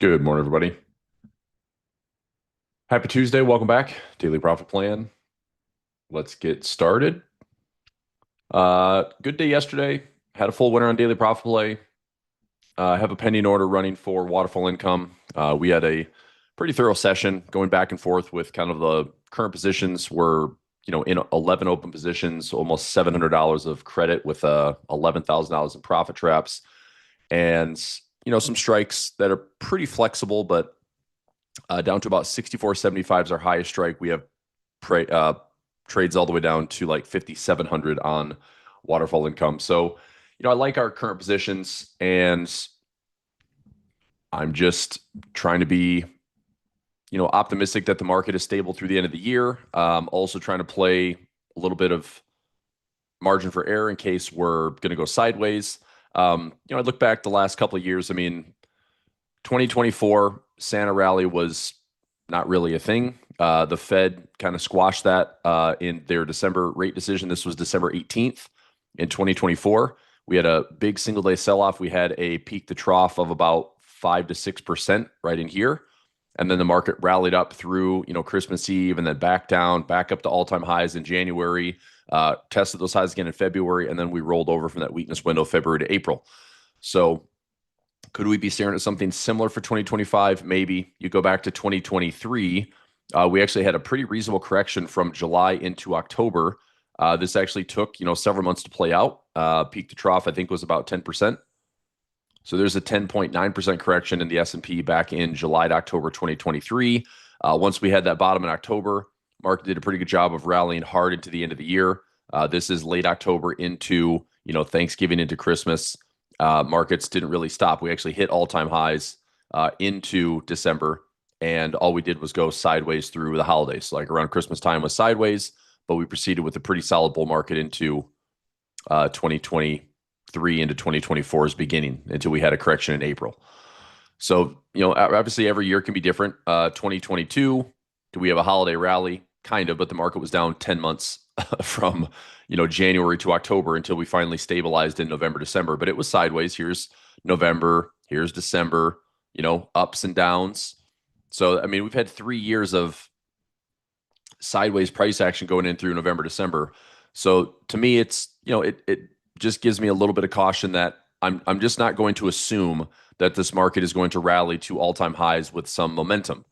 Good morning, everybody. Happy Tuesday. Welcome back. Daily Profit Plan. Let's get started. Good day yesterday. Had a full winner on Daily Profit Play. Have a pending order running for waterfall income. We had a pretty thorough session going back and forth with kind of the current positions. We're in 11 open positions, almost $700 of credit with $11,000 in profit traps, and some strikes that are pretty flexible, but down to about 64.75 is our highest strike. We have trades all the way down to like 5,700 on waterfall income. So, I like our current positions, and I'm just trying to be, optimistic that the market is stable through the end of the year. Also trying to play a little bit of margin for error in case we're going to go sideways. I look back the last couple of years. I mean, 2024 Santa rally was not really a thing. The Fed kind of squashed that in their December rate decision. This was December 18th in 2024. We had a big single day sell off. We had a peak to trough of about 5 to 6% right in here. And then the market rallied up through, Christmas Eve, and then back down, back up to all-time highs in January, tested those highs again in February, and then we rolled over from that weakness window February to April. So could we be staring at something similar for 2025? Maybe. You go back to 2023, we actually had a pretty reasonable correction from July into October. This actually took, several months to play out. Peak to trough, I think, was about 10%. So there's a 10.9% correction in the S&P back in July to October 2023. Once we had that bottom in October, market did a pretty good job of rallying hard into the end of the year. This is late October into, Thanksgiving into Christmas. Markets didn't really stop. We actually hit all-time highs into December, and all we did was go sideways through the holidays. So like around Christmas time was sideways, but we proceeded with a pretty solid bull market into 2023 into 2024's beginning until we had a correction in April. So, obviously every year can be different. 2022, do we have a holiday rally? Kind of, but the market was down 10 months from, January to October until we finally stabilized in November, December. But it was sideways. Here's November, here's December, ups and downs. So, I mean, we've had 3 years of sideways price action going in through November, December. So to me, it's, it just gives me a little bit of caution that I'm just not going to assume that this market is going to rally to all-time highs with some momentum.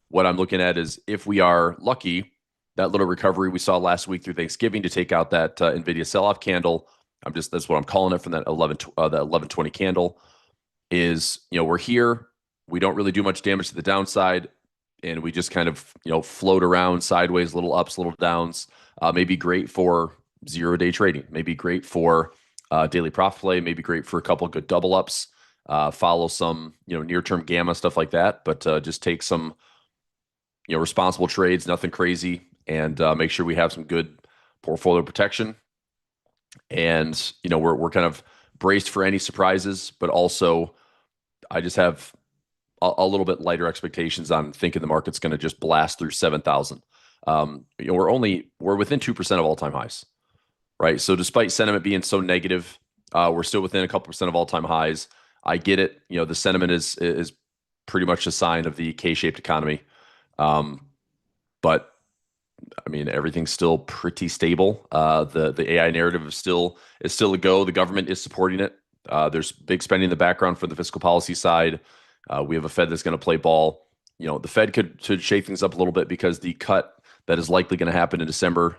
What I'm looking at is, if we are lucky, that little recovery we saw last week through Thanksgiving to take out that Nvidia sell-off candle. That's what I'm calling it, from that 1120 candle is, we're here. We don't really do much damage to the downside, and we just kind of, float around sideways, little ups, little downs. Maybe great for 0-day trading, maybe great for daily profit play, maybe great for a couple of good double ups, follow some, near-term gamma, stuff like that. But just take some, responsible trades, nothing crazy, and make sure we have some good portfolio protection. And, we're kind of braced for any surprises, but also I just have a little bit lighter expectations on thinking the market's going to just blast through 7,000. We're within 2% of all-time highs, right? So despite sentiment being so negative, we're still within a couple percent of all-time highs. I get it. The sentiment is pretty much a sign of the K-shaped economy. But I mean, everything's still pretty stable. The AI narrative is still a go. The government is supporting it. There's big spending in the background for the fiscal policy side. We have a Fed that's going to play ball. The Fed could shake things up a little bit, because the cut that is likely going to happen in December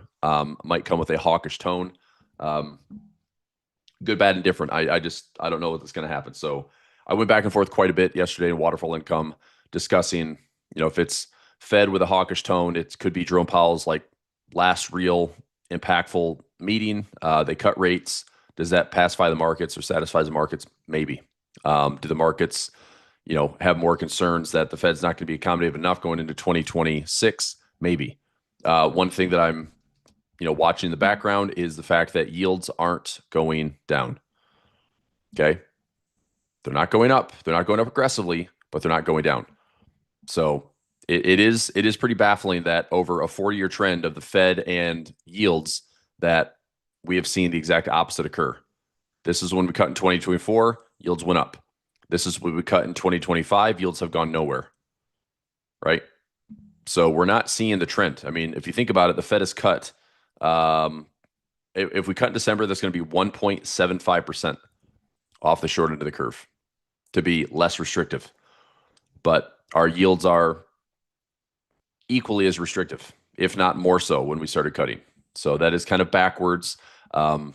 might come with a hawkish tone. Good, bad, and different. I don't know what's going to happen. So I went back and forth quite a bit yesterday in waterfall income, discussing, if it's Fed with a hawkish tone, it could be Jerome Powell's like last real impactful meeting. They cut rates. Does that pacify the markets or satisfy the markets? Maybe. Do the markets, have more concerns that the Fed's not going to be accommodative enough going into 2026? Maybe. One thing that I'm, watching in the background is the fact that yields aren't going down. Okay. They're not going up. They're not going up aggressively, but they're not going down. So it is pretty baffling that over a 40-year trend of the Fed and yields, that we have seen the exact opposite occur. This is when we cut in 2024, yields went up. This is what we cut in 2025. Yields have gone nowhere, right? So we're not seeing the trend. I mean, if you think about it, the Fed has cut. Um, if we cut in December, that's going to be 1.75% off the short end of the curve to be less restrictive. But our yields are equally as restrictive, if not more so, when we started cutting. So that is kind of backwards. Um,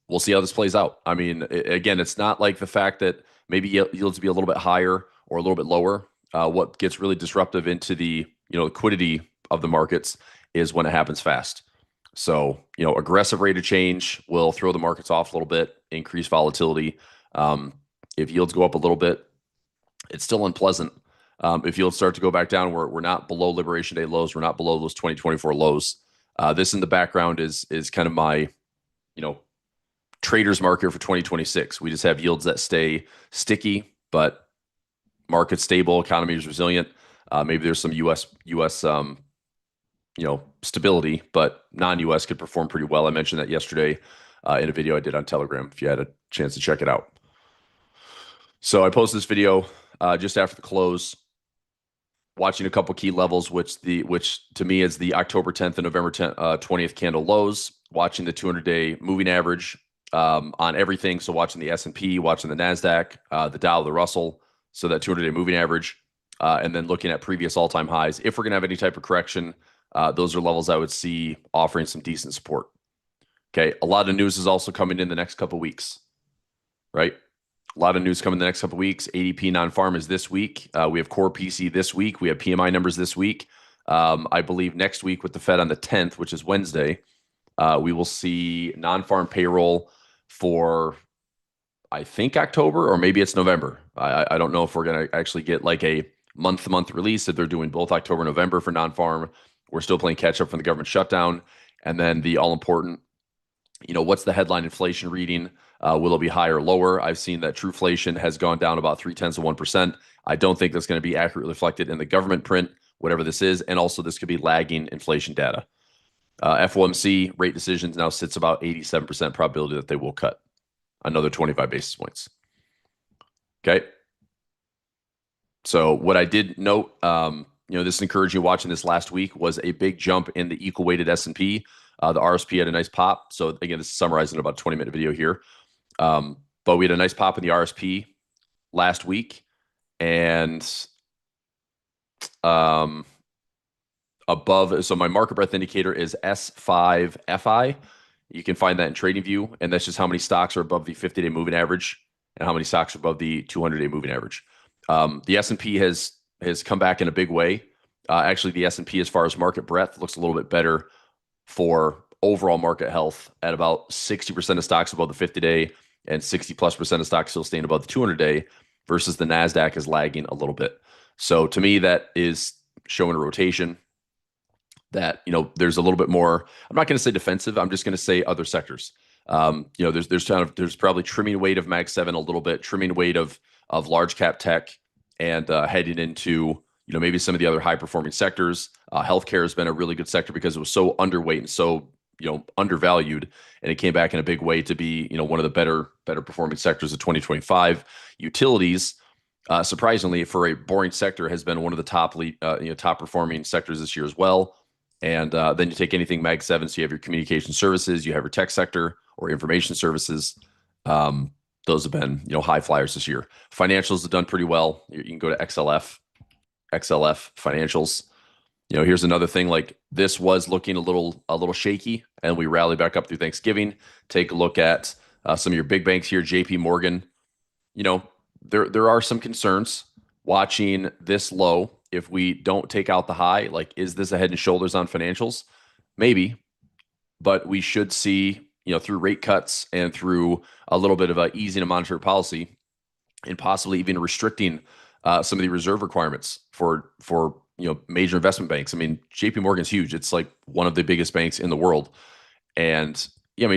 we'll see how this plays out. I mean, again, it's not like the fact that maybe yields be a little bit higher or a little bit lower. What gets really disruptive into the liquidity of the markets is when it happens fast. So aggressive rate of change will throw the markets off a little bit, increase volatility. If yields go up a little bit, it's still unpleasant. If yields start to go back down, we're not below Liberation Day lows. We're not below those 2024 lows. This in the background is kind of my traders market for 2026. We just have yields that stay sticky, but market stable, economy is resilient. Maybe there's some U.S. Stability, but non-U.S. could perform pretty well. I mentioned that yesterday in a video I did on Telegram. If you had a chance to check it out. So I posted this video just after the close, watching a couple key levels, which to me is the October 10th and November 20th candle lows. Watching the 200-day moving average on everything. So watching the S&P, watching the NASDAQ, the Dow, the Russell. So that 200-day moving average, and then looking at previous all-time highs. If we're going to have any type of correction, those are levels I would see offering some decent support. Okay, a lot of news is also coming in the next couple of weeks, right? A lot of news coming in the next couple of weeks. ADP non-farm is this week. We have core PC this week. We have PMI numbers this week. I believe next week with the Fed on the 10th, which is Wednesday, we will see non-farm payroll for, I think, October, or maybe it's November. I don't know if we're going to actually get like a month-to-month release. If they're doing both October and November for non-farm, we're still playing catch-up from the government shutdown. And then the all-important, what's the headline inflation reading? Will it be higher or lower? I've seen that trueflation has gone down about 0.3%. I don't think that's going to be accurately reflected in the government print, whatever this is. And also, this could be lagging inflation data. FOMC rate decisions now sits about 87% probability that they will cut another 25 basis points. Okay. So what I did note, this is encouraging. Watching this last week was a big jump in the equal weighted S&P. The RSP had a nice pop. So again, this is summarizing about a 20-minute video here. But we had a nice pop in the RSP last week, and above. So my market breadth indicator is S5FI. You can find that in TradingView, and that's just how many stocks are above the 50-day moving average and how many stocks are above the 200-day moving average. The S&P has come back in a big way. Actually, the S&P, as far as market breadth, looks a little bit better for overall market health at about 60% of stocks above the 50-day and 60+% of stocks still staying above the 200-day, versus the NASDAQ is lagging a little bit. So to me, that is showing a rotation that, there's a little bit more. I'm not going to say defensive. I'm just going to say other sectors. There's probably trimming weight of Mag 7 a little bit, trimming weight of large cap tech, and heading into maybe some of the other high performing sectors. Healthcare has been a really good sector because it was so underweight and so undervalued, and it came back in a big way to be one of the better performing sectors of 2025. Utilities, surprisingly for a boring sector, has been one of the top performing sectors this year as well. And then you take anything Mag 7, so you have your communication services, you have your tech sector or information services. Those have been high flyers this year. Financials have done pretty well. You can go to XLF financials. Here's another thing. Like, this was looking a little shaky, and we rallied back up through Thanksgiving. Take a look at some of your big banks here. JP Morgan. There are some concerns watching this low. If we don't take out the high, like, is this a head and shoulders on financials? Maybe, but we should see, through rate cuts and through a little bit of a easing of monetary policy, and possibly even restricting some of the reserve requirements for major investment banks. I mean, JP Morgan's huge. It's like one of the biggest banks in the world. And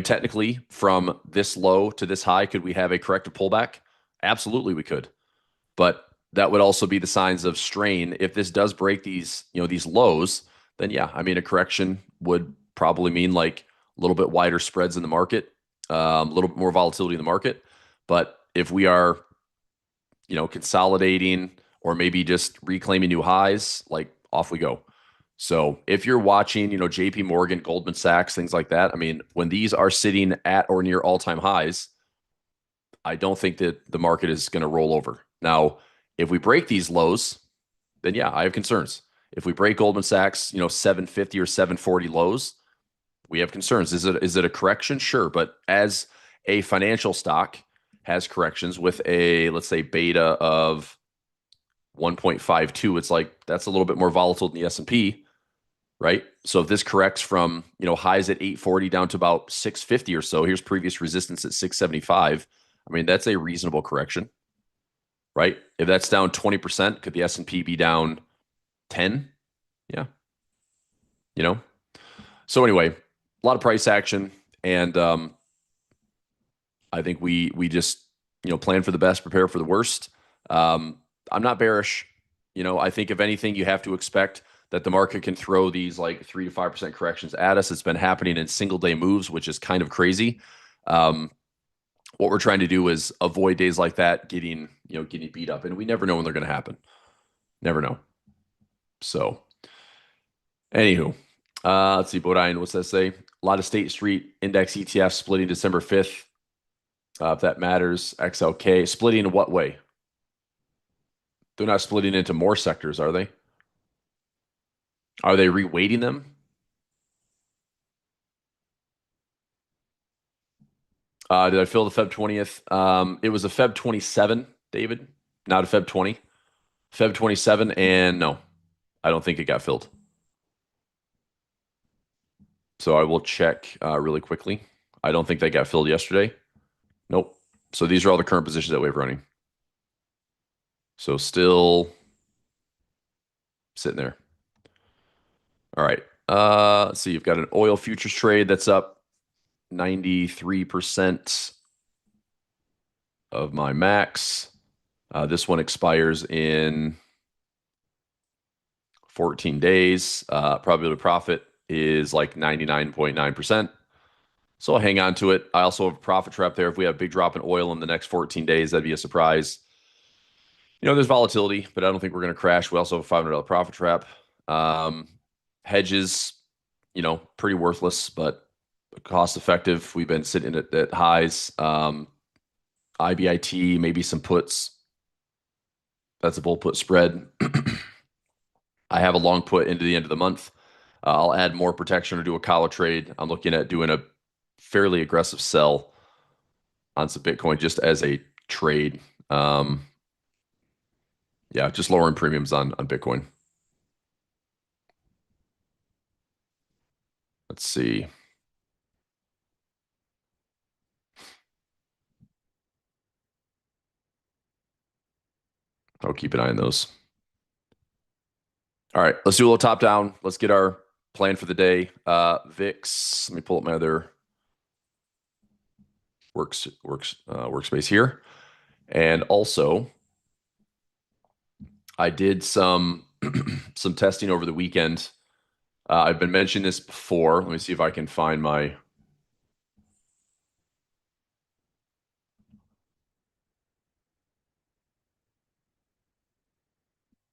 technically, from this low to this high, could we have a corrective pullback? Absolutely, we could. But that would also be the signs of strain. If this does break these lows, then yeah, a correction would probably mean like a little bit wider spreads in the market, a little bit more volatility in the market. But if we are consolidating or maybe just reclaiming new highs, like off we go. So if you're watching, JP Morgan, Goldman Sachs, things like that, I mean, when these are sitting at or near all-time highs, I don't think that the market is going to roll over. Now, if we break these lows, then yeah, I have concerns. If we break Goldman Sachs, 750 or 740 lows, we have concerns. Is it a correction? Sure, but as a financial stock has corrections with a, let's say, beta of 1.52, it's like that's a little bit more volatile than the S&P, right? So if this corrects from, highs at 840 down to about 650 or so, here's previous resistance at 675. I mean, that's a reasonable correction, right? If that's down 20%, could the S&P be down 10? Yeah, you know. So anyway, a lot of price action, and I think we just plan for the best, prepare for the worst. I'm not bearish. I think if anything, you have to expect that the market can throw these like 3 to 5% corrections at us. It's been happening in single day moves, which is kind of crazy. What we're trying to do is avoid days like that getting beat up, and we never know when they're going to happen. Never know. So, anywho, let's see, Bodine, what's that say? A lot of State Street Index ETFs splitting December 5th. If that matters, XLK splitting in what way? They're not splitting into more sectors, are they? Are they reweighting them? Did I fill the Feb 20th? It was a Feb 27, David, not a Feb 20. Feb 27, and no, I don't think it got filled. So I will check really quickly. I don't think that got filled yesterday. Nope. So these are all the current positions that we have running. So still sitting there. All right. Let's see. You've got an oil futures trade that's up 93% of my max. This one expires in 14 days. Probability of profit is like 99.9%. So I'll hang on to it. I also have a profit trap there. If we have a big drop in oil in the next 14 days, that'd be a surprise. There's volatility, but I don't think we're going to crash. We also have a $500 profit trap. Hedges, pretty worthless, but cost effective. We've been sitting at highs. IBIT, maybe some puts. That's a bull put spread. I have a long put into the end of the month. I'll add more protection or do a collar trade. I'm looking at doing a fairly aggressive sell on some Bitcoin just as a trade. Yeah, just lowering premiums on Bitcoin. Let's see. I'll keep an eye on those. All right, let's do a little top down. Let's get our plan for the day. VIX. Let me pull up my other workspace here. And also, I did some some testing over the weekend. I've been mentioning this before. Let me see if I can find my.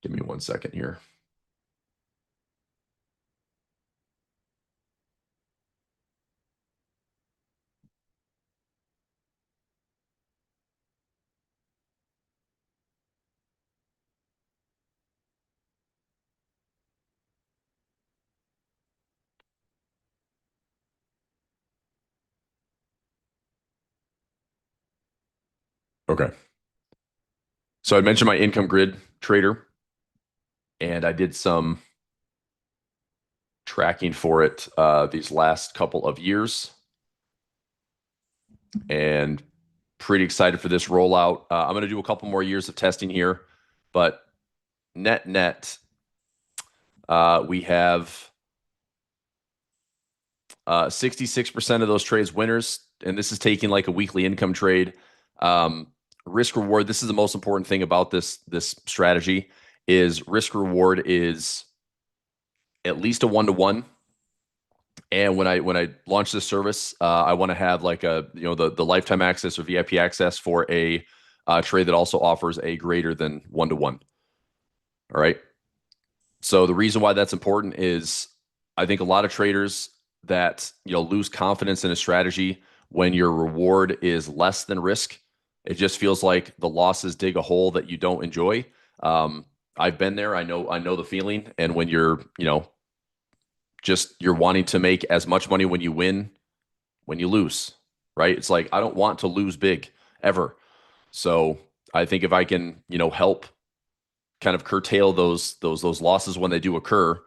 Give me 1 second here. Okay. So I mentioned my income grid trader, and I did some tracking for it these last couple of years, and pretty excited for this rollout. I'm going to do a couple more years of testing here, but net, we have 66% of those trades winners, and this is taking like a weekly income trade. Risk reward. This is the most important thing about this strategy is risk reward is at least a 1-to-1. And when I launch this service, I want to have like the lifetime access or VIP access for a trade that also offers a greater than 1-to-1. All right. So the reason why that's important is I think a lot of traders that lose confidence in a strategy when your reward is less than risk. It just feels like the losses dig a hole that you don't enjoy. Um, I've been there. I know the feeling. And when you're wanting to make as much money when you win, when you lose, right? It's like I don't want to lose big ever. So I think if I can, help kind of curtail those losses when they do occur.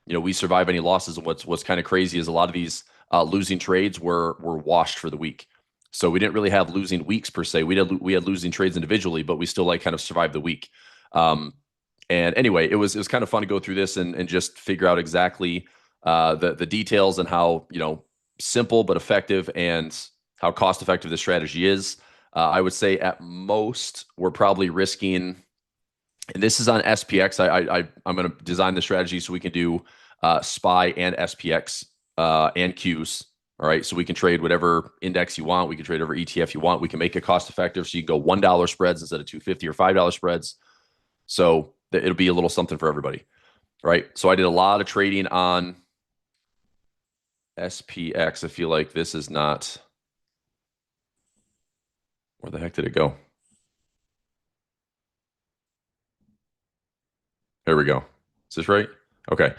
We survive any losses. And what's kind of crazy is a lot of these losing trades were washed for the week. So we didn't really have losing weeks per se. We had losing trades individually, but we still like kind of survived the week. Um, and anyway, it was kind of fun to go through this and just figure out exactly the details and how simple but effective and how cost effective this strategy is. I would say at most we're probably risking, and this is on SPX. I'm going to design the strategy so we can do SPY and SPX and Qs. All right, so we can trade whatever index you want. We can trade over ETF you want. We can make it cost effective, so you can go $1 spreads instead of $2.50 or $5 spreads. So it'll be a little something for everybody. Right. So I did a lot of trading on SPX. I feel like this is not. Where the heck did it go? There we go. Is this right? Okay.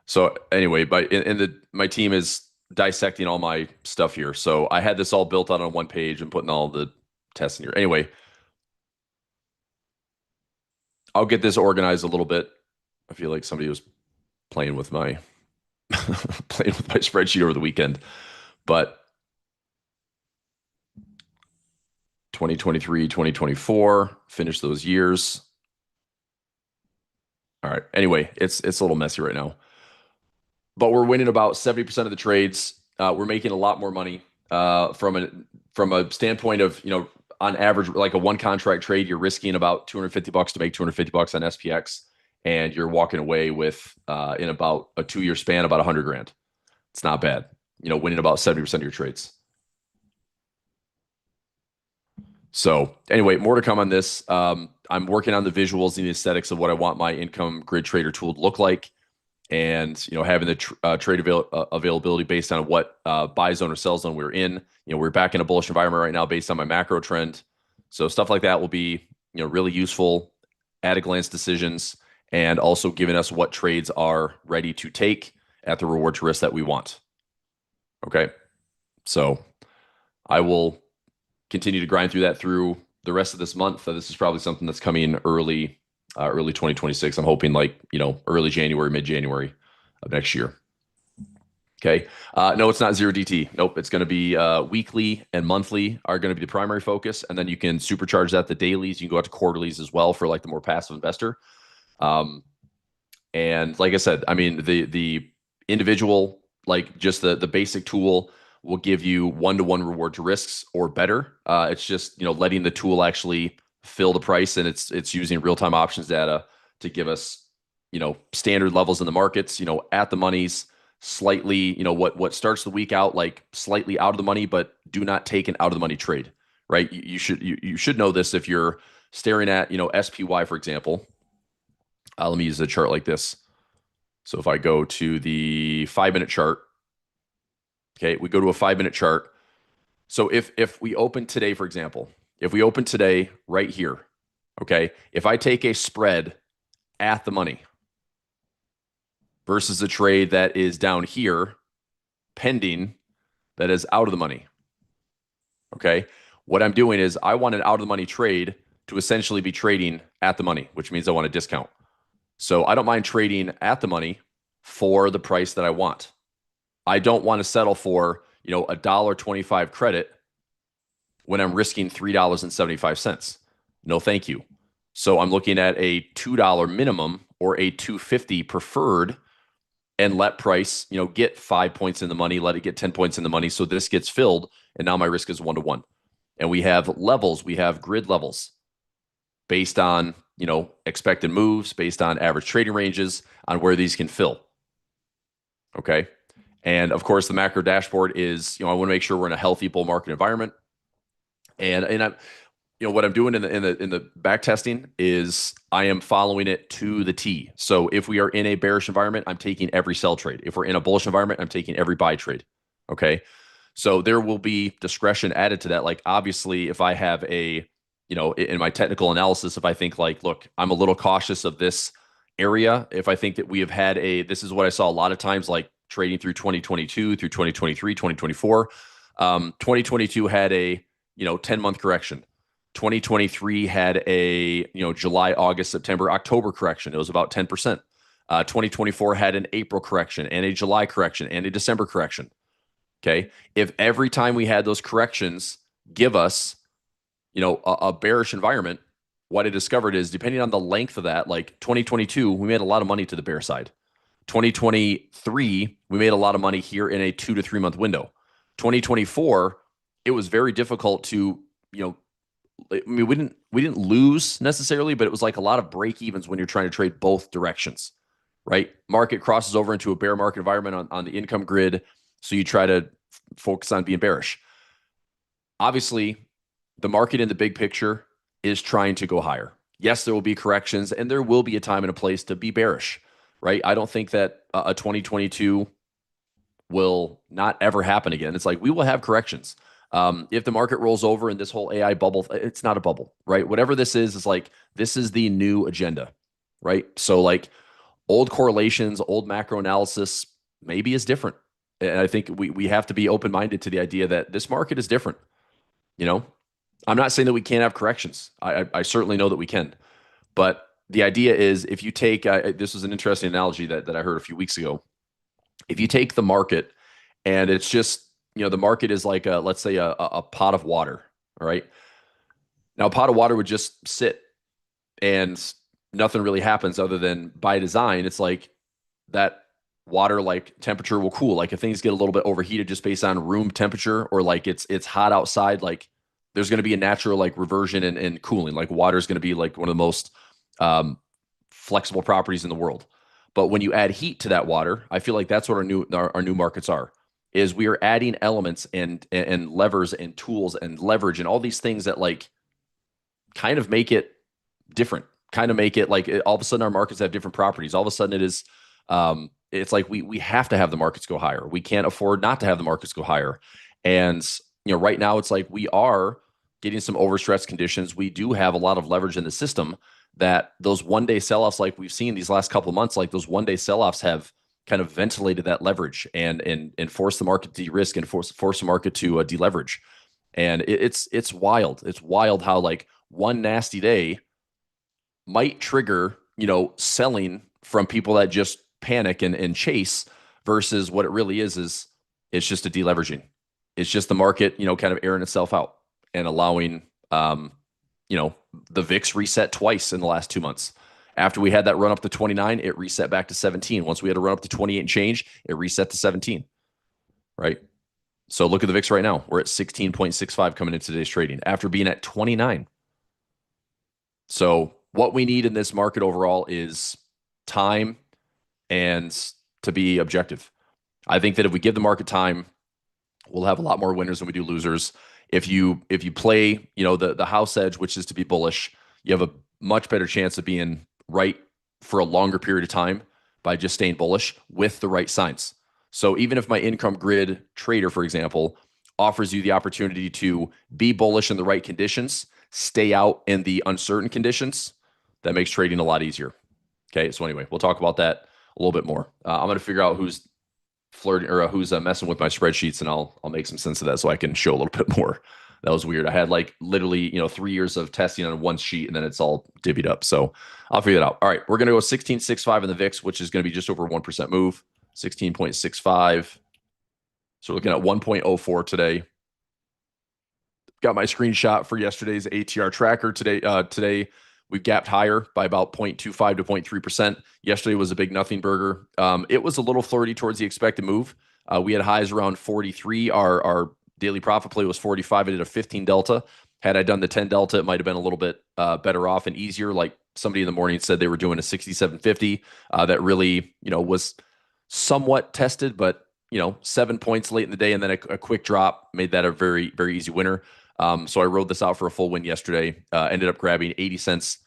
So anyway, my team is dissecting all my stuff here. So I had this all built out on one page and putting all the tests in here. Anyway, I'll get this organized a little bit. I feel like somebody was playing with my playing with my spreadsheet over the weekend. But 2023, 2024, finish those years. All right. Anyway, it's a little messy right now, but we're winning about 70% of the trades. We're making a lot more money from a standpoint of, on average, like a one contract trade, you're risking about $250 to make $250 on SPX, and you're walking away with in about a 2-year span about 100 grand. It's not bad, winning about 70% of your trades. So anyway, more to come on this. I'm working on the visuals and the aesthetics of what I want my income grid trader tool to look like, and having the trade availability based on what buy zone or sell zone we're in. We're back in a bullish environment right now based on my macro trend. So stuff like that will be really useful at a glance decisions, and also giving us what trades are ready to take at the reward to risk that we want. Okay, so I will continue to grind through that through the rest of this month. This is probably something that's coming early 2026. I'm hoping early January, mid-January of next year. Okay. No, it's not 0DT. Nope. It's going to be weekly and monthly are going to be the primary focus. And then you can supercharge that to dailies. You can go out to quarterlies as well for like the more passive investor. And like I said, I mean, the individual, like just the basic tool will give you 1-to-1 reward to risks or better. It's just, letting the tool actually fill the price, and it's using real-time options data to give us, standard levels in the markets, at the monies, slightly, what starts the week out like slightly out of the money, but do not take an out of the money trade, right? You should know this if you're staring at, SPY, for example. Let me use a chart like this. So if I go to the 5-minute chart, okay, we go to a 5-minute chart. So if we open today, for example, if we open today right here, okay, if I take a spread at the money versus a trade that is down here pending that is out of the money, okay, what I'm doing is I want an out of the money trade to essentially be trading at the money, which means I want a discount. So I don't mind trading at the money for the price that I want. I don't want to settle for, $1.25 credit when I'm risking $3.75. No, thank you. So I'm looking at a $2 minimum or a $2.50 preferred, and let price, get 5 points in the money, let it get 10 points in the money. So this gets filled, and now my risk is 1-to-1. And we have levels, we have grid levels based on, expected moves, based on average trading ranges, on where these can fill. Okay. And of course, the macro dashboard is, I want to make sure we're in a healthy bull market environment. And what I'm doing in the back testing is I am following it to the T. So if we are in a bearish environment, I'm taking every sell trade. If we're in a bullish environment, I'm taking every buy trade. Okay. So there will be discretion added to that. Like obviously, if I have in my technical analysis, if I think like, look, I'm a little cautious of this area. If I think that we have had this is what I saw a lot of times, like trading through 2022 through 2023, 2024. 2022 had a 10-month correction. 2023 had a July, August, September, October correction. It was about 10%. 2024 had an April correction and a July correction and a December correction. Okay. If every time we had those corrections give us, a bearish environment, what I discovered is depending on the length of that, like 2022, we made a lot of money to the bear side. 2023, we made a lot of money here in a 2 to 3 month window. 2024, it was very difficult to, I mean, we didn't lose necessarily, but it was like a lot of break evens when you're trying to trade both directions, right? Market crosses over into a bear market environment on the income grid. So you try to focus on being bearish. Obviously, the market in the big picture is trying to go higher. Yes, there will be corrections and there will be a time and a place to be bearish, right? I don't think that a 2022 will not ever happen again. It's like we will have corrections. If the market rolls over in this whole AI bubble, it's not a bubble, right? Whatever this is like this is the new agenda, right? So like old correlations, old macro analysis maybe is different. And I think we have to be open-minded to the idea that this market is different. I'm not saying that we can't have corrections. I certainly know that we can. But the idea is if you take, this was an interesting analogy that I heard a few weeks ago. If you take the market and it's just, the market is like let's say a pot of water. All right. Now a pot of water would just sit and nothing really happens other than by design. It's like that water, like temperature will cool. Like if things get a little bit overheated just based on room temperature or like it's hot outside, like there's going to be a natural like reversion and cooling. Like water is going to be like one of the most flexible properties in the world. But when you add heat to that water, I feel like that's what our new markets are. Is we are adding elements and levers and tools and leverage and all these things that like kind of make it different, kind of make it like all of a sudden our markets have different properties. All of a sudden it is it's like we have to have the markets go higher. We can't afford not to have the markets go higher. And right now it's like we are getting some overstretched conditions. We do have a lot of leverage in the system that those one-day sell-offs like we've seen these last couple of months, like those one-day sell-offs have kind of ventilated that leverage and force the market to de-risk and force the market to deleverage. And it's wild. It's wild how like one nasty day might trigger, selling from people that just panic and chase versus what it really is it's just a deleveraging. It's just the market, kind of airing itself out and allowing, the VIX reset twice in the last 2 months. After we had that run up to 29, it reset back to 17. Once we had to run up to 28 and change, it reset to 17, right? So look at the VIX right now. We're at 16.65 coming into today's trading after being at 29. So what we need in this market overall is time and to be objective. I think that if we give the market time, we'll have a lot more winners than we do losers. If you play, the house edge, which is to be bullish, you have a much better chance of being right for a longer period of time by just staying bullish with the right signs. So even if my income grid trader, for example, offers you the opportunity to be bullish in the right conditions, stay out in the uncertain conditions, that makes trading a lot easier. Okay, so anyway, we'll talk about that a little bit more. I'm going to figure out who's flirting or who's messing with my spreadsheets, and I'll make some sense of that so I can show a little bit more. That was weird. I had like literally 3 years of testing on one sheet, and then it's all divvied up. So I'll figure that out. All right, we're going to go 16.65 in the VIX, which is going to be just over 1% move. 16.65. So we're looking at 1.04 today. Got my screenshot for yesterday's ATR tracker today. Today we've gapped higher by about 0.25 to 0.3%. Yesterday was a big nothing burger. It was a little flirty towards the expected move. We had highs around 43. Our daily profit play was 45. I did a 15 delta. Had I done the 10 delta, it might have been a little bit better off and easier. Like somebody in the morning said they were doing a 67.50. That really, was somewhat tested, but 7 points late in the day and then a quick drop made that a very, very easy winner. So I rode this out for a full win yesterday. Ended up grabbing 80 cents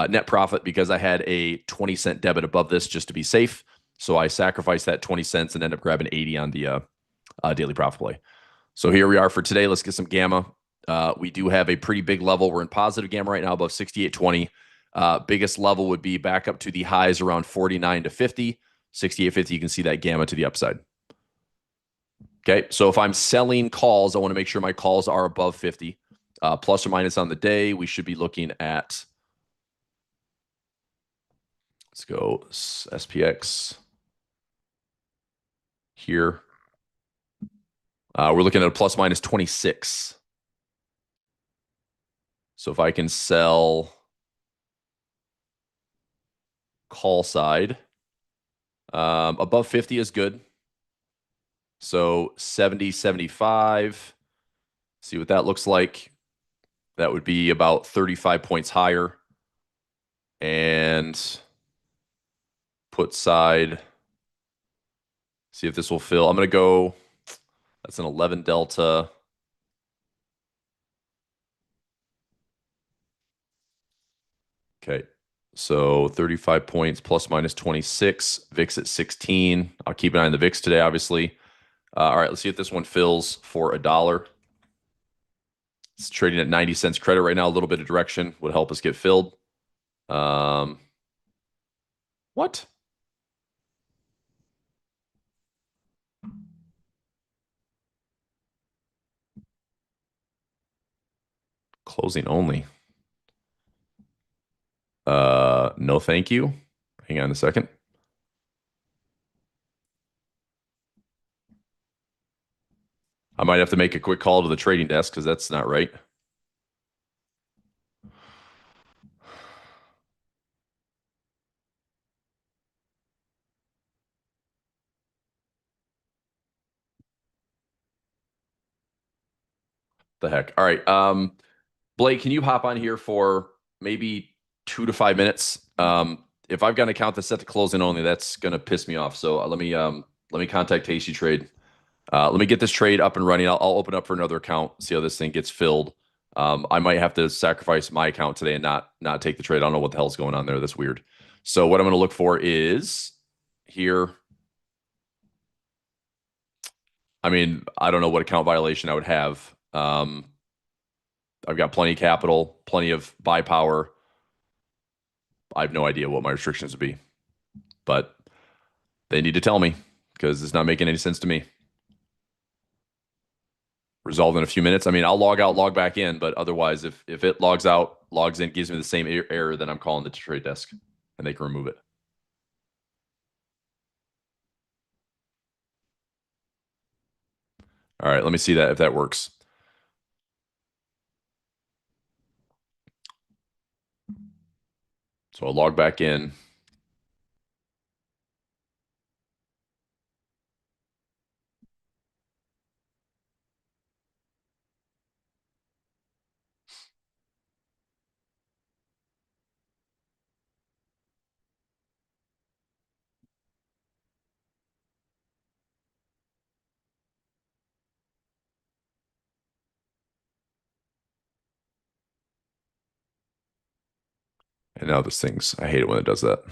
net profit because I had a 20-cent debit above this just to be safe. So I sacrificed that 20 cents and ended up grabbing 80 on the daily profit play. So here we are for today. Let's get some gamma. We do have a pretty big level. We're in positive gamma right now, above 68.20. Biggest level would be back up to the highs around 49 to 50. 68.50, you can see that gamma to the upside. Okay, so if I'm selling calls, I want to make sure my calls are above 50. Plus or minus on the day, we should be looking at, let's go SPX here. We're looking at a plus minus 26. So if I can sell call side, above 50 is good. So 70, 75. See what that looks like. That would be about 35 points higher. And put side. See if this will fill. I'm going to go. That's an 11 delta. Okay. So 35 points plus minus 26. VIX at 16. I'll keep an eye on the VIX today, obviously. All right, let's see if this one fills for $1. It's trading at 90 cents credit right now. A little bit of direction would help us get filled. What? Closing only. No, thank you. Hang on a second. I might have to make a quick call to the trading desk because that's not right. The heck. All right. Blake, can you hop on here for maybe 2 to 5 minutes? If I've got an account that's set to closing only, that's gonna piss me off. So let me contact Tasty Trade. Let me get this trade up and running. I'll open up for another account, see how this thing gets filled. I might have to sacrifice my account today and not take the trade. I don't know what the hell's going on there. That's weird. So what I'm going to look for is here. I mean, I don't know what account violation I would have. I've got plenty of capital, plenty of buy power. I have no idea what my restrictions would be, but they need to tell me because it's not making any sense to me. Resolved in a few minutes. I mean, I'll log out, log back in, but otherwise, if it logs out, logs in, gives me the same error, then I'm calling the trade desk and they can remove it. All right, let me see that if that works. So I'll log back in. And now this thing's, I hate it when it does that.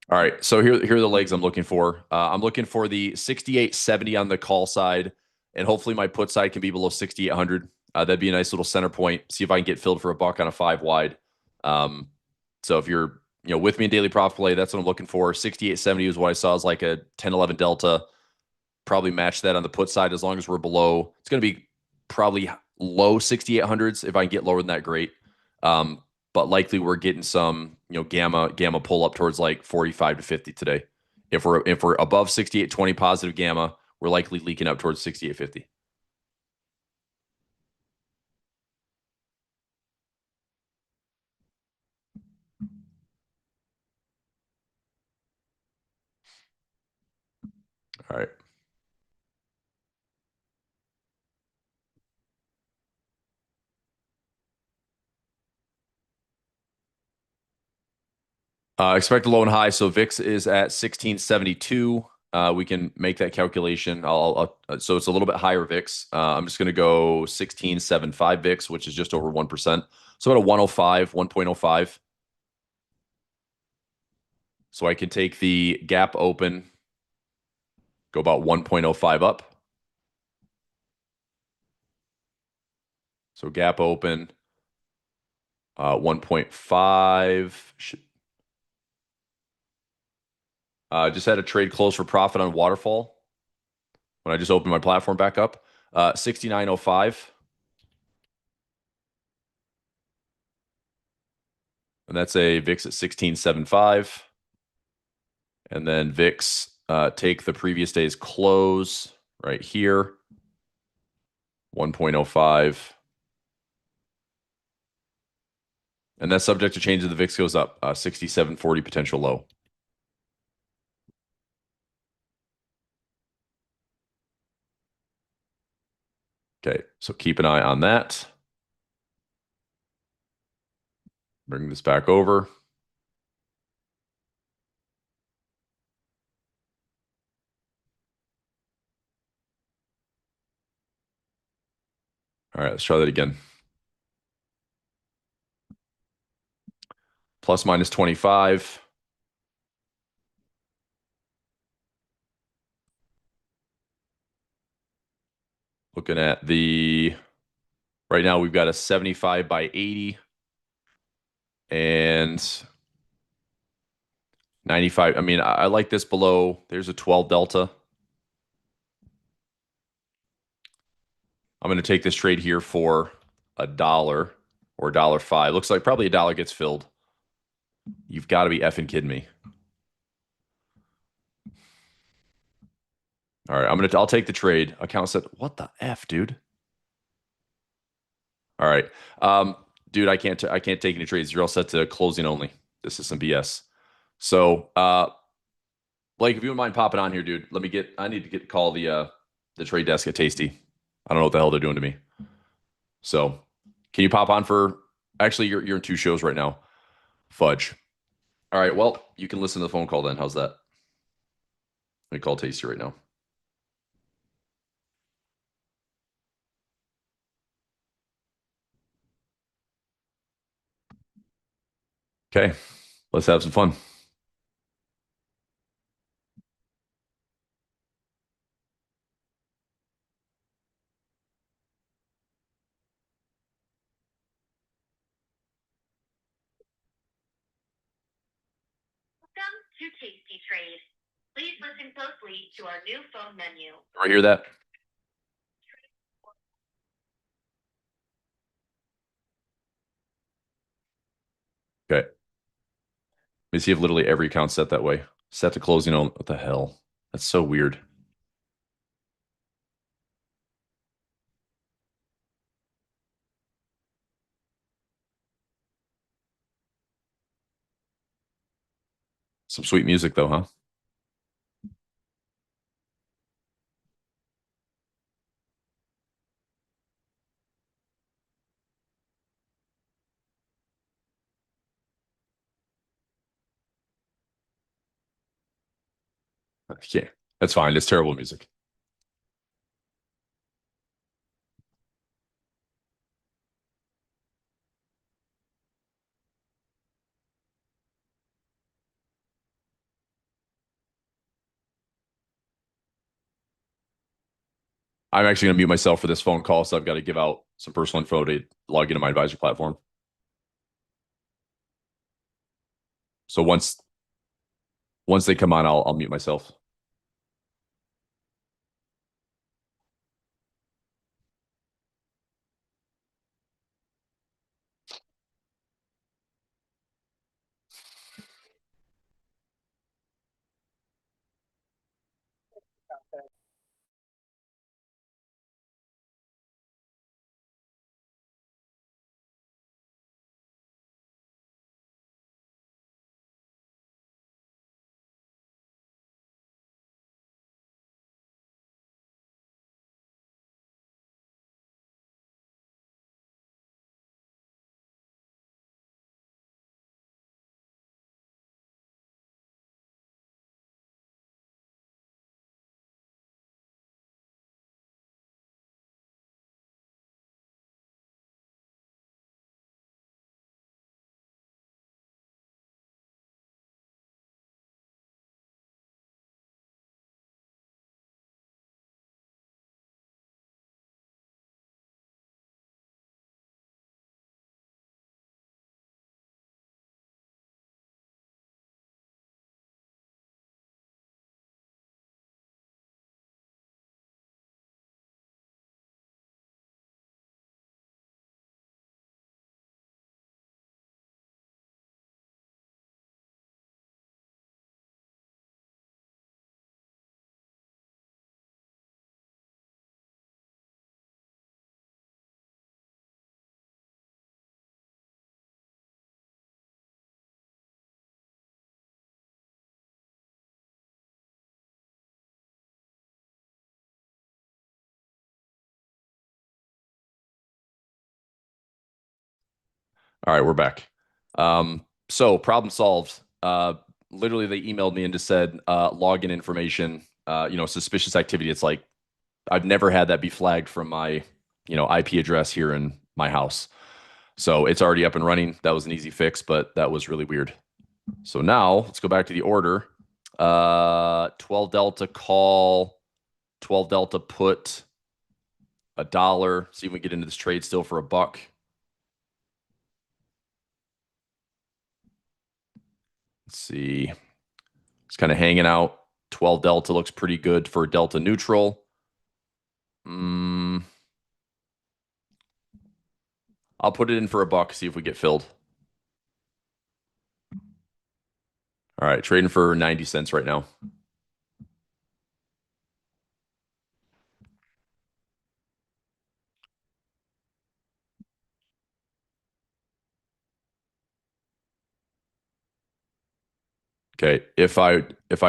All right, so here are the legs I'm looking for. I'm looking for the 68.70 on the call side, and hopefully my put side can be below 6,800. That'd be a nice little center point. See if I can get filled for $1 on a 5 wide. So if you're with me in daily profit play, that's what I'm looking for. 68.70 is what I saw as like a 10-11 delta. Probably match that on the put side as long as we're below. It's going to be probably low 6,800s. If I can get lower than that, great. But likely we're getting some gamma pull up towards like 45 to 50 today. If we're above 68.20 positive gamma, we're likely leaking up towards 68.50. All right. Expect a low and high. So VIX is at 1672. we can make that calculation. So it's a little bit higher VIX. I'm just going to go 16.75 VIX, which is just over 1%. So at a 105, 1.05. So I can take the gap open, go about 1.05 up. So gap open, 1.5. Just had a trade close for profit on waterfall when I just opened my platform back up. 69.05. And that's a VIX at 16.75. And then VIX, take the previous day's close right here, 1.05. And that's subject to change if the VIX goes up, 67.40 potential low. Okay, so keep an eye on that. Bring this back over. All right, let's try that again. Plus minus 25. Looking at right now we've got a 75 by 80 and 95. I mean, I like this below. There's a 12 delta. I'm going to take this trade here for $1 or $1.05. Looks like probably $1 gets filled. You've got to be effing kidding me. All right, I'll take the trade. Account said, "What the F, dude?" All right. Dude, I can't take any trades. You're all set to closing only. This is some BS. So, Blake, if you wouldn't mind popping on here, dude, I need to call the trade desk at Tasty. I don't know what the hell they're doing to me. So, can you pop on for, actually, you're in two shows right now. Fudge. All right, well, you can listen to the phone call then. How's that? Let me call Tasty right now. Okay, let's have some fun. Welcome to Tasty Trade. Please listen closely to our new phone menu. I hear that. Okay. Let me see if literally every account's set that way. Set to closing on, what the hell? That's so weird. Some sweet music though, huh? Yeah, that's fine. It's terrible music. I'm actually going to mute myself for this phone call, so I've got to give out some personal info to log into my advisor platform. So once they come on, I'll mute myself. All right, we're back. So problem solved. Literally they emailed me and just said login information, suspicious activity. It's like I've never had that be flagged from my, IP address here in my house. So it's already up and running. That was an easy fix, but that was really weird. So now let's go back to the order. 12 Delta call, 12 Delta put $1. See if we get into this trade still for $1. Let's see. It's kind of hanging out. 12 Delta looks pretty good for Delta neutral. I'll put it in for $1, see if we get filled. All right, trading for 90 cents right now. Okay, if I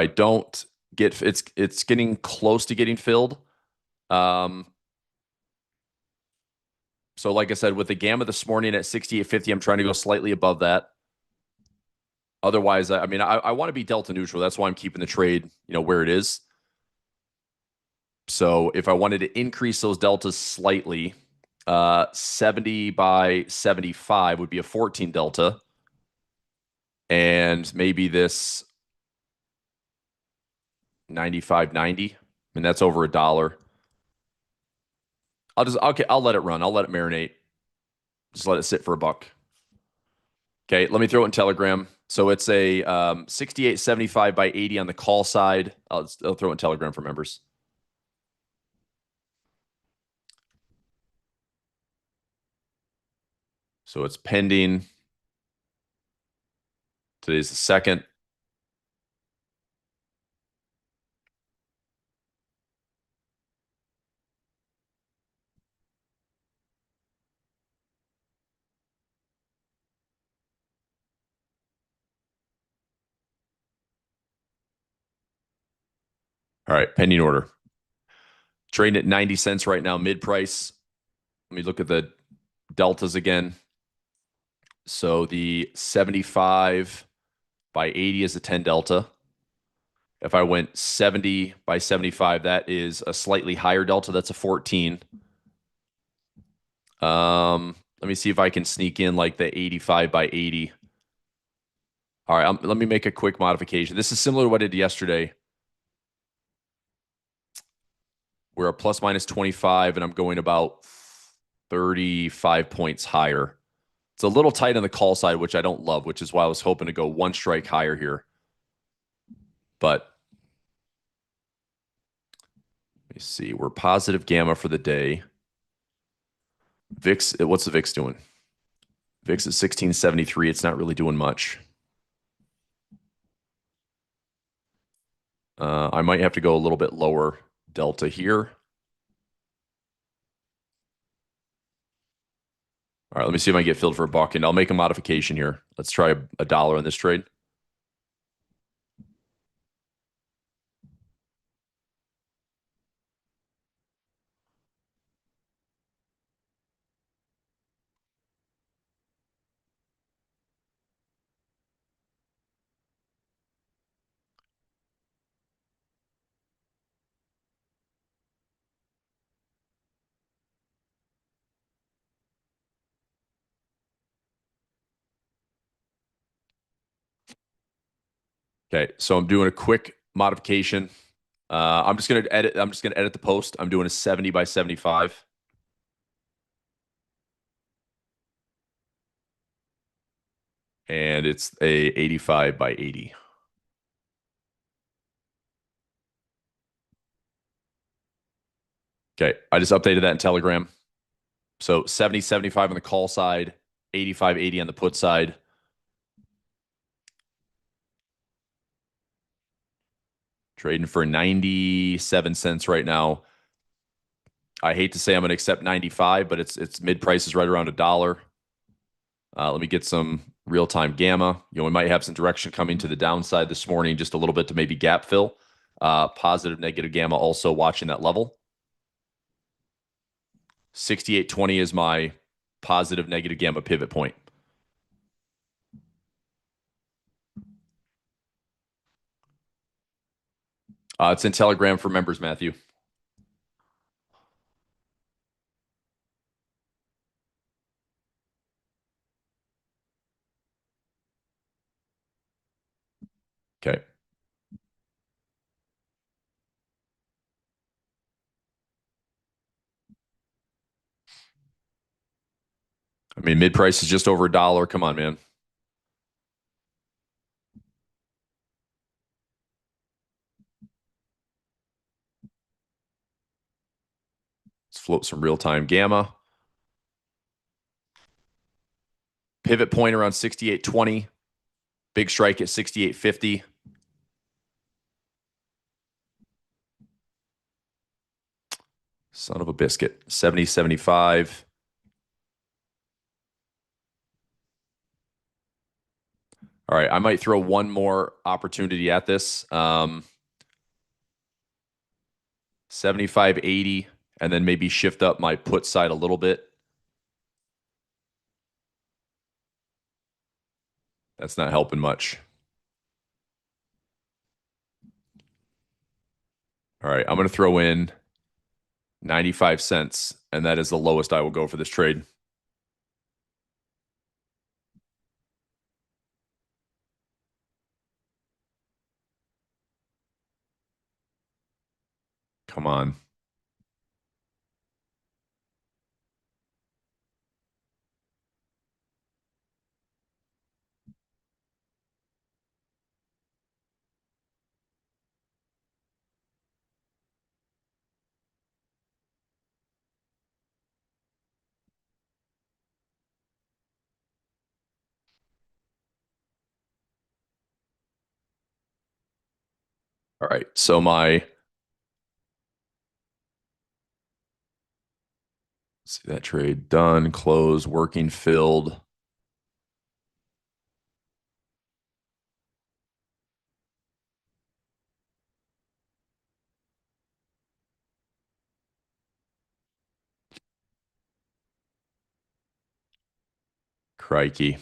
don't get it's getting close to getting filled. So like I said, with the gamma this morning at 68.50, I'm trying to go slightly above that. Otherwise, I mean, I want to be delta neutral. That's why I'm keeping the trade, where it is. So if I wanted to increase those deltas slightly, 70 by 75 would be a 14 delta. And maybe this 95.90. And that's over $1. I'll let it run. I'll let it marinate. Just let it sit for $1. Okay, let me throw it in Telegram. So it's a 68.75 by 80 on the call side. I'll throw it in Telegram for members. So it's pending. Today's the 2nd. All right, pending order. Trading at 90 cents right now, mid price. Let me look at the deltas again. So the 75 by 80 is a 10 delta. If I went 70 by 75, that is a slightly higher delta. That's a 14. Let me see if I can sneak in like the 85 by 80. All right, let me make a quick modification. This is similar to what I did yesterday. We're a plus minus 25, and I'm going about 35 points higher. It's a little tight on the call side, which I don't love, which is why I was hoping to go one strike higher here. But let me see. We're positive gamma for the day. VIX, what's the VIX doing? VIX is 1673. It's not really doing much. I might have to go a little bit lower delta here. All right, let me see if I can get filled for $1, and I'll make a modification here. Let's try $1 on this trade. Okay, so I'm doing a quick modification. I'm just gonna edit the post. I'm doing a 70 by 75. And it's a 85 by 80. Okay, I just updated that in Telegram. So 70, 75 on the call side, 85, 80 on the put side. Trading for 97 cents right now. I hate to say I'm going to accept 95, but its mid price is right around $1. Let me get some real-time gamma. We might have some direction coming to the downside this morning, just a little bit to maybe gap fill. Positive, negative gamma also watching that level. 68.20 is my positive, negative gamma pivot point. It's in Telegram for members, Matthew. Okay. I mean, mid price is just over $1. Come on, man. Let's float some real time gamma. Pivot point around 68.20. Big strike at 68.50. Son of a biscuit. 70.75. All right, I might throw one more opportunity at this. 75.80, and then maybe shift up my put side a little bit. That's not helping much. All right, I'm going to throw in 95 cents, and that is the lowest I will go for this trade. Come on. All right, so my see that trade done, close, working, filled. Crikey.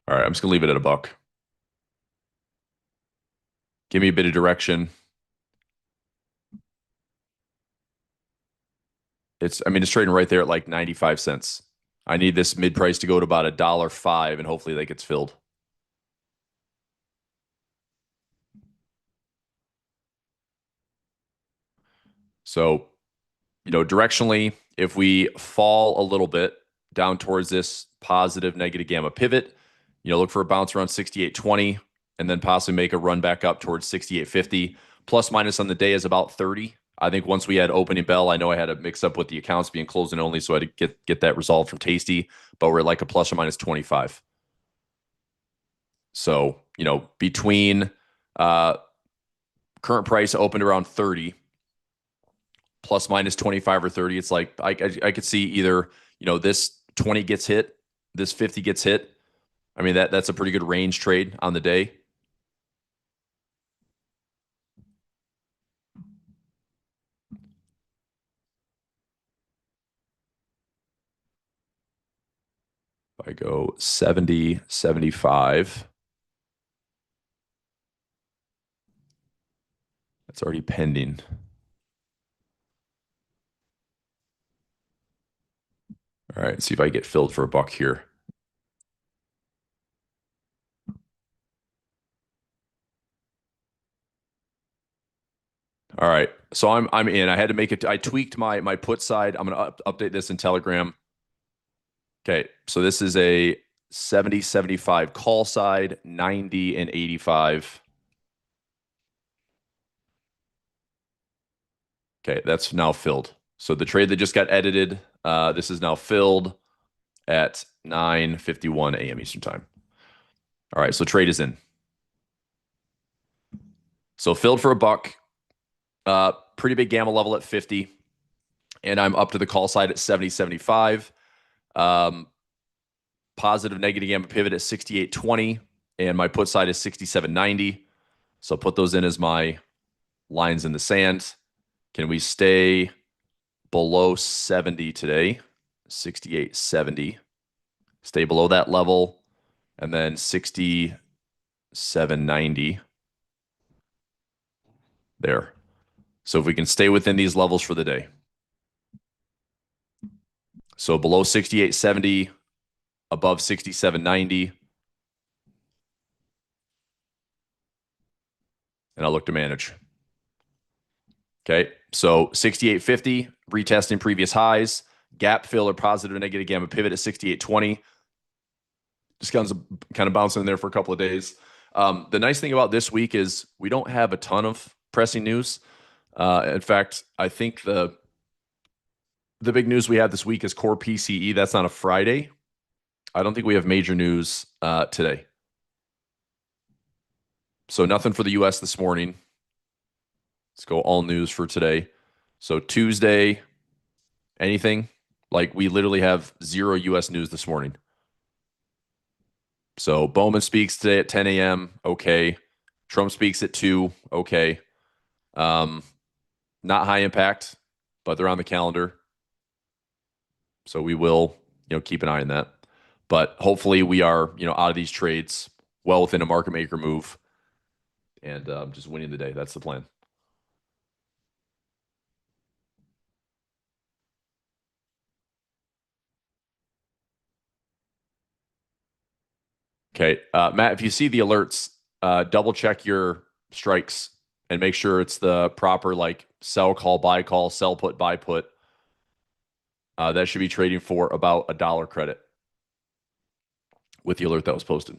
All right, I'm just gonna leave it at $1. Give me a bit of direction. I mean, it's trading right there at like 95 cents. I need this mid price to go to about $1.05, and hopefully that gets filled. So, directionally, if we fall a little bit down towards this positive negative gamma pivot, look for a bounce around 68.20 and then possibly make a run back up towards 68.50. Plus minus on the day is about 30. I think once we had opening bell, I know I had a mix up with the accounts being closed and only, so I had to get that resolved from Tasty, but we're like a plus or minus 25. So, between current price opened around 30, plus minus 25 or 30, it's like I could see either, this 20 gets hit, this 50 gets hit. I mean, that's a pretty good range trade on the day. If I go 70, 75, that's already pending. All right, see if I get filled for $1 here. All right, so I'm in. I had to make it. I tweaked my put side. I'm gonna update this in Telegram. Okay, so this is a 70, 75 call side, 90 and 85. Okay, that's now filled. So the trade that just got edited, this is now filled at 9:51 a.m. Eastern Time. All right, so trade is in. So filled for $1. Pretty big gamma level at 50. And I'm up to the call side at 70, 75. Positive negative gamma pivot at 68.20. And my put side is 67.90. So put those in as my lines in the sand. Can we stay below 70 today? 68.70. stay below that level, and then 67.90 there. So if we can stay within these levels for the day. So below 68.70, above 67.90, and I'll look to manage. Okay, so 68.50, retesting previous highs, gap fill or positive or negative gamma pivot at 68.20. Just kind of bouncing in there for a couple of days. The nice thing about this week is we don't have a ton of pressing news. In fact, I think the big news we have this week is core PCE. That's on a Friday. I don't think we have major news today. So nothing for the U.S. this morning. Let's go all news for today. So Tuesday, anything? Like we literally have zero U.S. news this morning. So Bowman speaks today at 10 a.m. Okay. Trump speaks at 2. Okay. Not high impact, but they're on the calendar. So we will, keep an eye on that. But hopefully we are, out of these trades well within a market maker move and just winning the day. That's the plan. Okay. Matt, if you see the alerts, double check your strikes and make sure it's the proper like sell call, buy call, sell put, buy put. That should be trading for about $1 credit with the alert that was posted.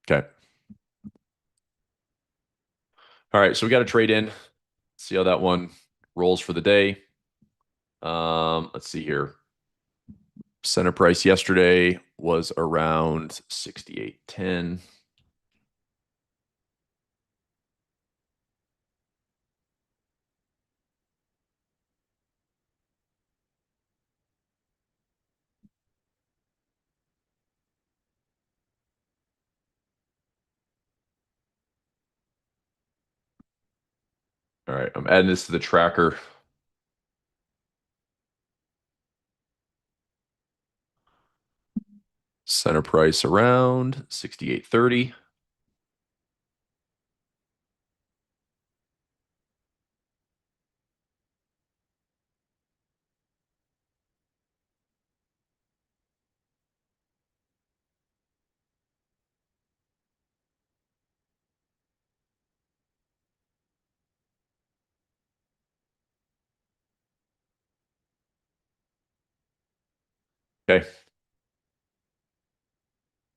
Okay. All right. So we got to trade in. See how that one rolls for the day. Let's see here. Center price yesterday was around 68.10. All right, I'm adding this to the tracker. Center price around 68.30. Okay.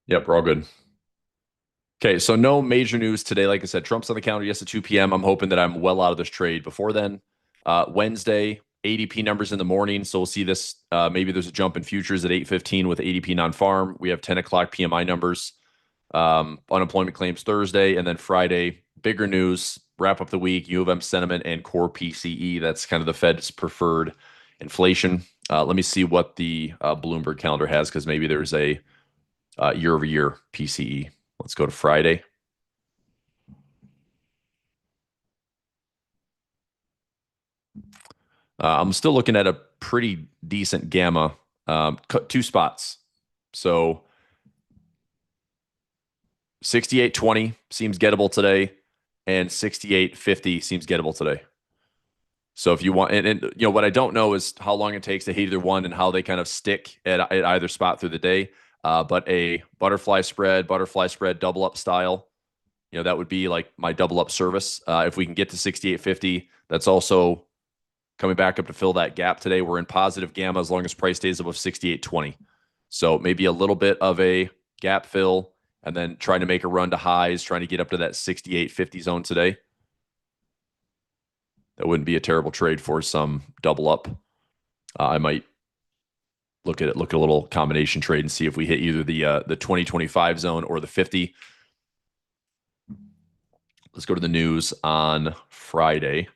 Yep, we're all good. Okay, so no major news today. Like I said, Trump's on the calendar yes at 2 p.m. I'm hoping that I'm well out of this trade before then. Wednesday, ADP numbers in the morning. So we'll see this. Maybe there's a jump in futures at 8:15 with ADP non-farm. We have 10 o'clock PMI numbers. Unemployment claims Thursday, and then Friday, bigger news, wrap up the week, U of M sentiment and core PCE. That's kind of the Fed's preferred inflation. Let me see what the Bloomberg calendar has because maybe there's a year over year PCE. Let's go to Friday. I'm still looking at a pretty decent gamma, two spots. So 68.20 seems gettable today, and 68.50 seems gettable today. So if you want, and what I don't know is how long it takes to hit either one and how they kind of stick at either spot through the day. But a butterfly spread, double up style, that would be like my double up service. If we can get to 68.50, that's also coming back up to fill that gap today. We're in positive gamma as long as price stays above 68.20. So maybe a little bit of a gap fill and then trying to make a run to highs, trying to get up to that 68.50 zone today. That wouldn't be a terrible trade for some double up. I might look at a little combination trade and see if we hit either the 2025 zone or the 50. Let's go to the news on Friday.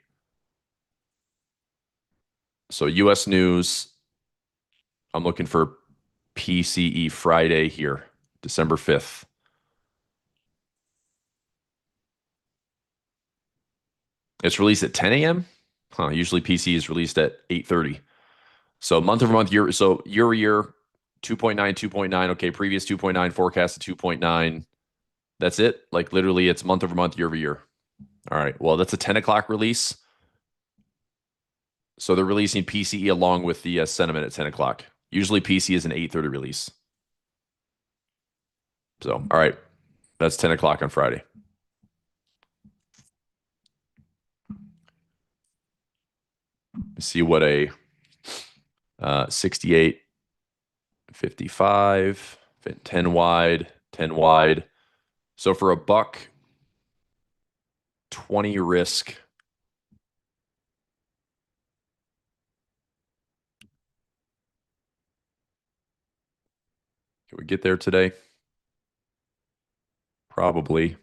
So U.S. news, I'm looking for PCE Friday here, December 5th. It's released at 10 a.m. Huh, usually PC is released at 8:30. So month over month, year over year, 2.9, 2.9. Okay, previous 2.9, forecast 2.9. That's it. Like literally, it's month over month, year over year. All right. Well, that's a 10 o'clock release. So they're releasing PCE along with the sentiment at 10 o'clock. Usually PC is an 8:30 release. So, all right. That's 10 o'clock on Friday. See what a 68, 55, 10 wide, 10 wide. So for a buck 20 risk, can we get there today? Probably.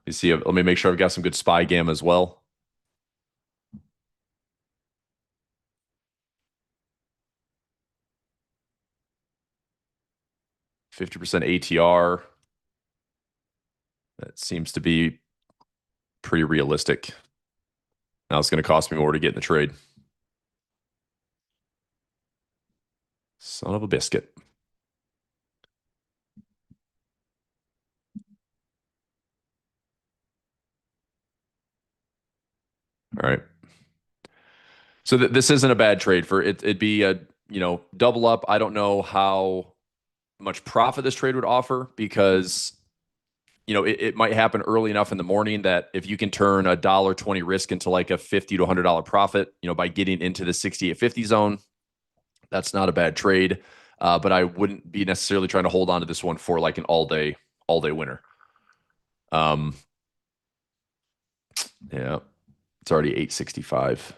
You see, let me make sure I've got some good spy gamma as well. 50% ATR. That seems to be pretty realistic. Now it's going to cost me more to get in the trade. Son of a biscuit. All right. So this isn't a bad trade for it. It'd be a double up. I don't know how much profit this trade would offer because it might happen early enough in the morning that if you can turn $1.20 risk into like a $50 to $100 profit, by getting into the 68.50 zone, that's not a bad trade. But I wouldn't be necessarily trying to hold on to this one for like an all day winner. Yeah, it's already 865.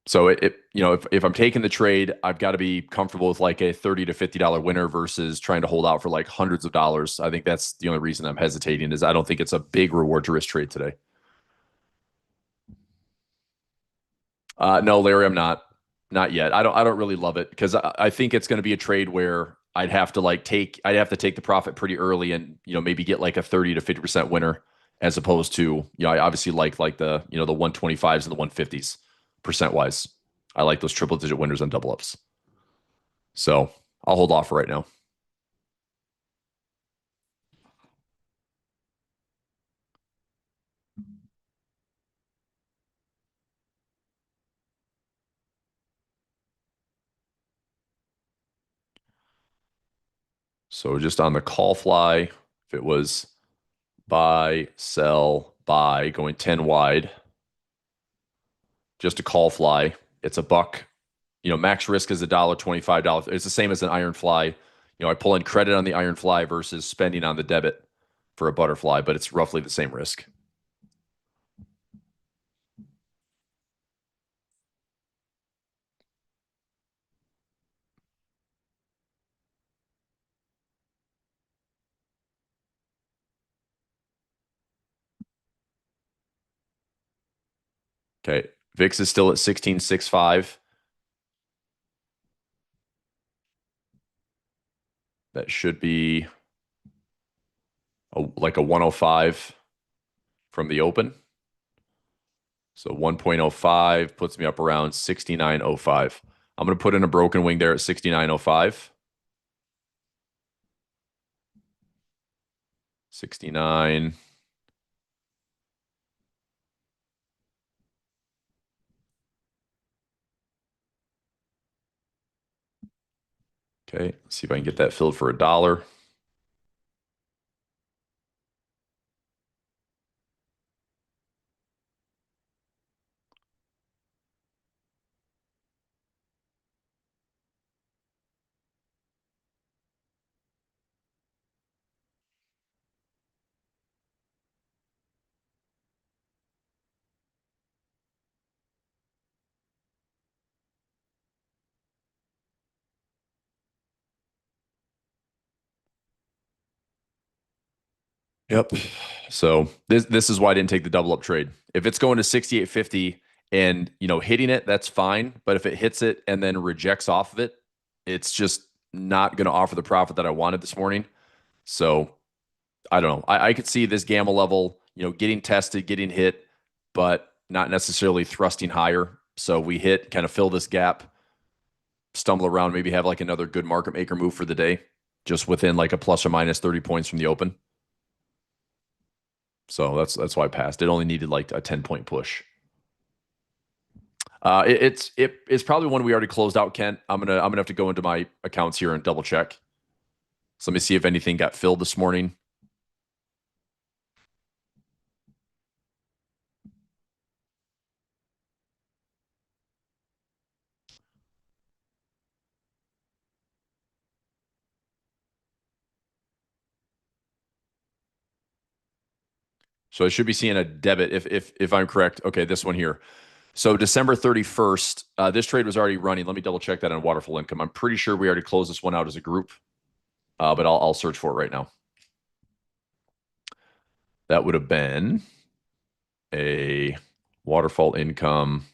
So if I'm taking the trade, I've got to be comfortable with like a $30 to $50 winner versus trying to hold out for like hundreds of dollars. I think that's the only reason I'm hesitating is I don't think it's a big reward to risk trade today. No, Larry, I'm not yet. I don't really love it because I think it's going to be a trade where I'd have to take the profit pretty early and maybe get like a 30 to 50% winner as opposed to I obviously like the the 125s and the 150s percent wise. I like those triple digit winners on double ups. So I'll hold off for right now. So just on the call fly, if it was buy, sell, buy, going 10 wide, just a call fly, it's a buck. Max risk is $1.25. It's the same as an iron fly. I pull in credit on the iron fly versus spending on the debit for a butterfly, but it's roughly the same risk. Okay. VIX is still at 16.65. That should be like a 105 from the open. So 1.05 puts me up around 69.05. I'm going to put in a broken wing there at 69.05. 69. Okay, let's see if I can get that filled for $1. Yep. So this is why I didn't take the double up trade. If it's going to 68.50 and hitting it, that's fine. But if it hits it and then rejects off of it, it's just not going to offer the profit that I wanted this morning. So I don't know. I could see this gamma level, getting tested, getting hit, but not necessarily thrusting higher. So we hit, kind of fill this gap, stumble around, maybe have like another good market maker move for the day, just within like a plus or minus 30 points from the open. So that's why I passed. It only needed like a 10-point push. It's probably one we already closed out, Kent. I'm gonna have to go into my accounts here and double check. So let me see if anything got filled this morning. So I should be seeing a debit if I'm correct. Okay, this one here. So December 31st, this trade was already running. Let me double check that on waterfall income. I'm pretty sure we already closed this one out as a group, but I'll search for it right now. That would have been a waterfall income.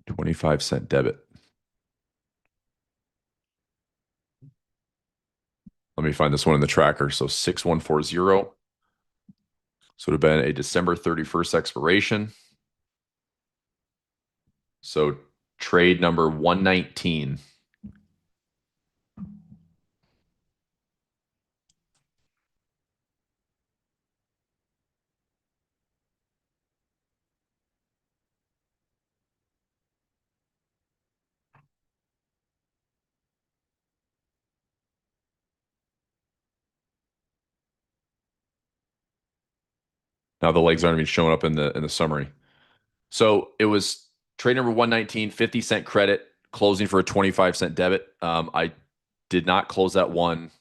$0.25 debit. Let me find this one in the tracker. So 6140. So it would have been a December 31st expiration. So trade number 119. Now the legs aren't even showing up in the summary. So it was trade number 119, 50-cent credit, closing for a 25-cent debit. I did not close that one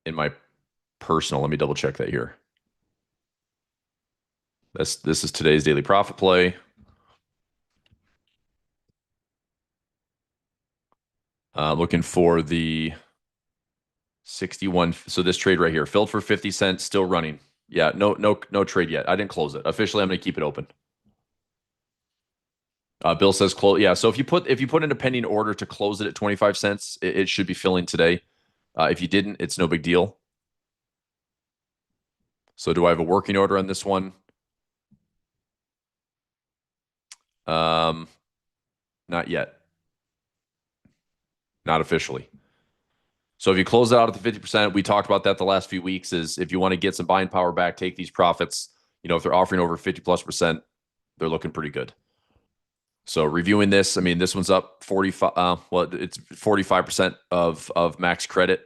in my personal. Let me double check that here. This is today's daily profit play. Looking for the 61. So this trade right here, filled for 50 cents, still running. Yeah, no trade yet. I didn't close it. Officially, I'm going to keep it open. Bill says close. Yeah, so if you put in a pending order to close it at 25 cents, it should be filling today. If you didn't, it's no big deal. So do I have a working order on this one? Not yet. Not officially. So if you close it out at the 50%, we talked about that the last few weeks, is if you want to get some buying power back, take these profits. If they're offering over 50+%, they're looking pretty good. So reviewing this, I mean, this one's up 45. Well, it's 45% of max credit.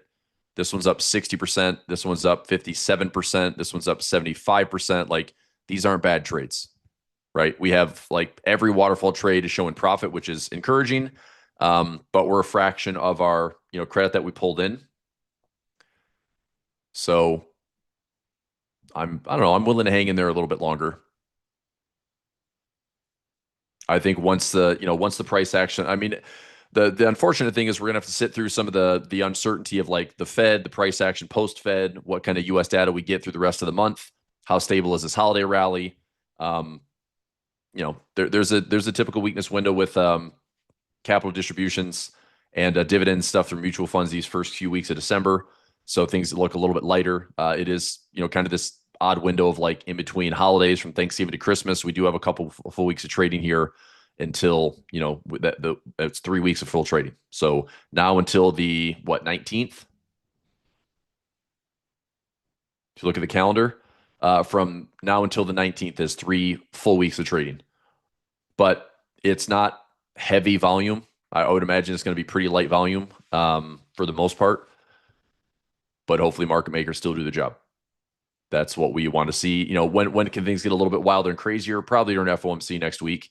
This one's up 60%. This one's up 57%. This one's up 75%. Like, these aren't bad trades, right? We have like every waterfall trade is showing profit, which is encouraging. But we're a fraction of our credit that we pulled in. So I don't know. I'm willing to hang in there a little bit longer. I think once the price action, I mean, the unfortunate thing is we're gonna have to sit through some of the uncertainty of like the Fed, the price action post Fed, what kind of U.S. data we get through the rest of the month, how stable is this holiday rally. There's a typical weakness window with capital distributions and dividend stuff through mutual funds these first few weeks of December. So things look a little bit lighter. It is kind of this odd window of like in between holidays from Thanksgiving to Christmas. We do have a couple full weeks of trading here until it's 3 weeks of full trading. So now until the 19th. If you look at the calendar, from now until the 19th is 3 full weeks of trading. But it's not heavy volume. I would imagine it's going to be pretty light volume for the most part. But hopefully market makers still do the job. That's what we want to see. When can things get a little bit wilder and crazier? Probably during FOMC next week.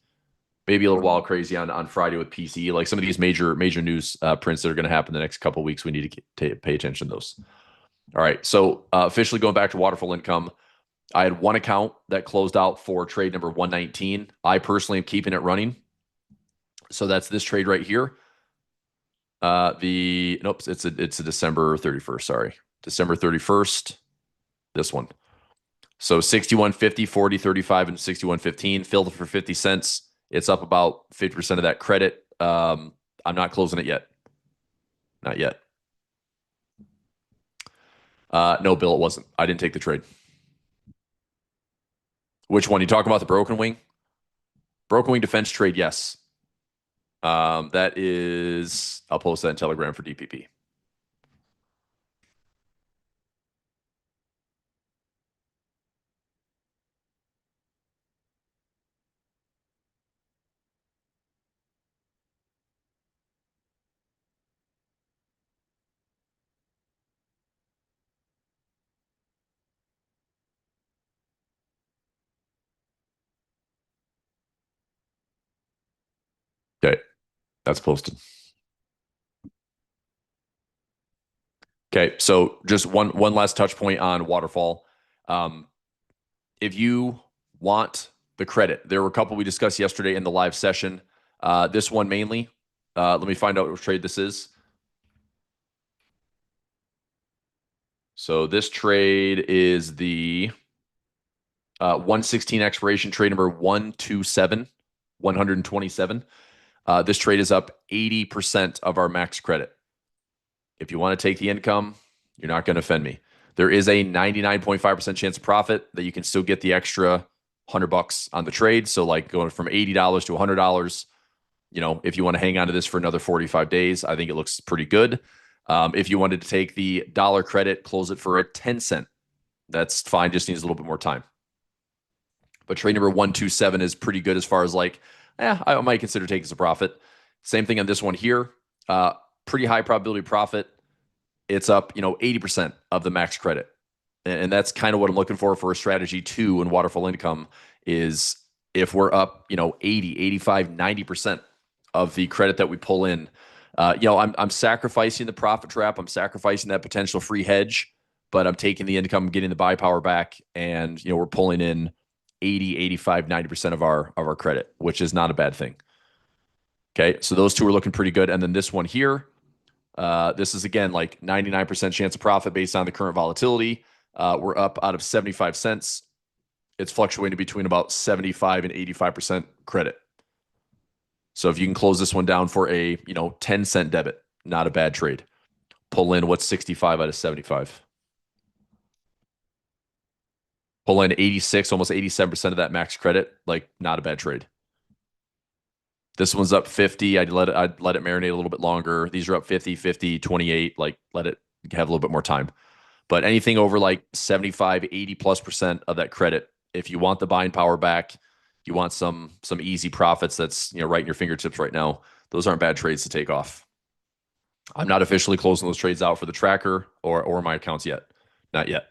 Maybe a little wild crazy on Friday with PCE. Like some of these major news prints that are going to happen the next couple of weeks, we need to pay attention to those. All right. So officially going back to waterfall income, I had one account that closed out for trade number 119. I personally am keeping it running. So that's this trade right here. The nope, it's a December 31st. Sorry, December 31st. This one. So 61.50, 40, 35, and 61.15. Filled it for 50 cents. It's up about 50% of that credit. I'm not closing it yet. Not yet. No, Bill, it wasn't. I didn't take the trade. Which one? You talking about the broken wing? Broken wing defense trade, yes. That is, I'll post that in Telegram for DPP. Okay, that's posted. Okay, so just one last touch point on waterfall. Um, if you want the credit, there were a couple we discussed yesterday in the live session. This one mainly. Let me find out what trade this is. So this trade is the 116 expiration trade number 127, 127. This trade is up 80% of our max credit. If you want to take the income, you're not going to offend me. There is a 99.5% chance of profit that you can still get the extra $100 on the trade. So like going from $80 to $100, if you want to hang on to this for another 45 days, I think it looks pretty good. If you wanted to take the dollar credit, close it for a 10 cent. That's fine. Just needs a little bit more time. But trade number 127 is pretty good as far as like, I might consider taking some profit. Same thing on this one here. Pretty high probability profit. It's up, 80% of the max credit. And that's kind of what I'm looking for a strategy two in waterfall income is if we're up, 80, 85, 90% of the credit that we pull in, I'm sacrificing the profit trap. I'm sacrificing that potential free hedge, but I'm taking the income, getting the buy power back. And, we're pulling in 80, 85, 90% of our credit, which is not a bad thing. Okay. So those two are looking pretty good. And then this one here, this is again like 99% chance of profit based on the current volatility. We're up out of 75 cents. It's fluctuating between about 75 and 85% credit. So if you can close this one down for a 10-cent debit, not a bad trade. Pull in what's 65 out of 75. Pull in 86, almost 87% of that max credit, like not a bad trade. This one's up 50. I'd let it marinate a little bit longer. These are up 50, 50, 28. Like let it have a little bit more time. But anything over like 75, 80+% of that credit, if you want the buying power back, you want some easy profits that's right in your fingertips right now, those aren't bad trades to take off. I'm not officially closing those trades out for the tracker or my accounts yet. Not yet.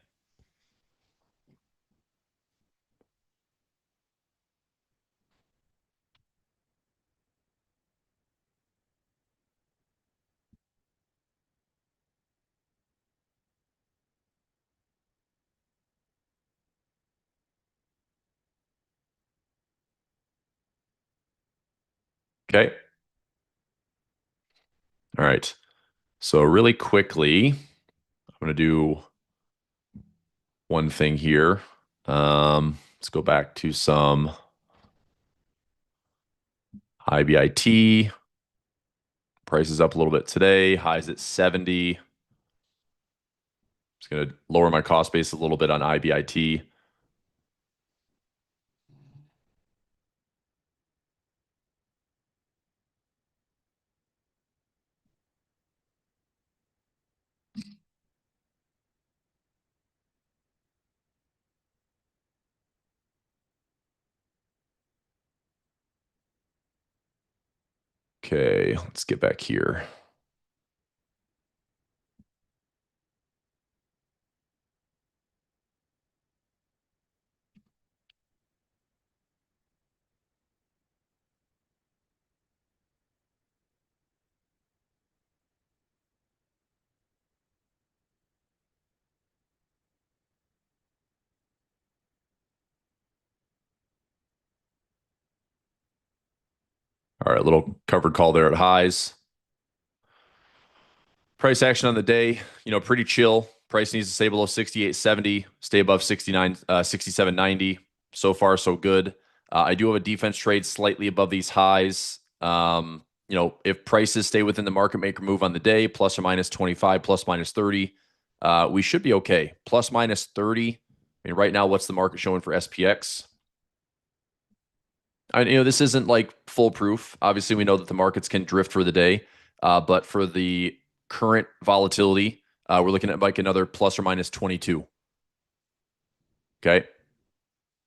Okay. All right. So really quickly, I'm going to do one thing here. Let's go back to some IBIT. Price is up a little bit today. Highs at 70. Just going to lower my cost base a little bit on IBIT. Okay, let's get back here. All right, little covered call there at highs. Price action on the day, pretty chill. Price needs to stay below 68.70, stay above 69, 67.90. So far, so good. I do have a defense trade slightly above these highs. If prices stay within the market maker move on the day, plus or minus 25, plus minus 30, we should be okay. Plus minus 30. I mean, right now, what's the market showing for SPX? This isn't like foolproof. Obviously, we know that the markets can drift for the day, but for the current volatility, we're looking at like another plus or minus 22. Okay.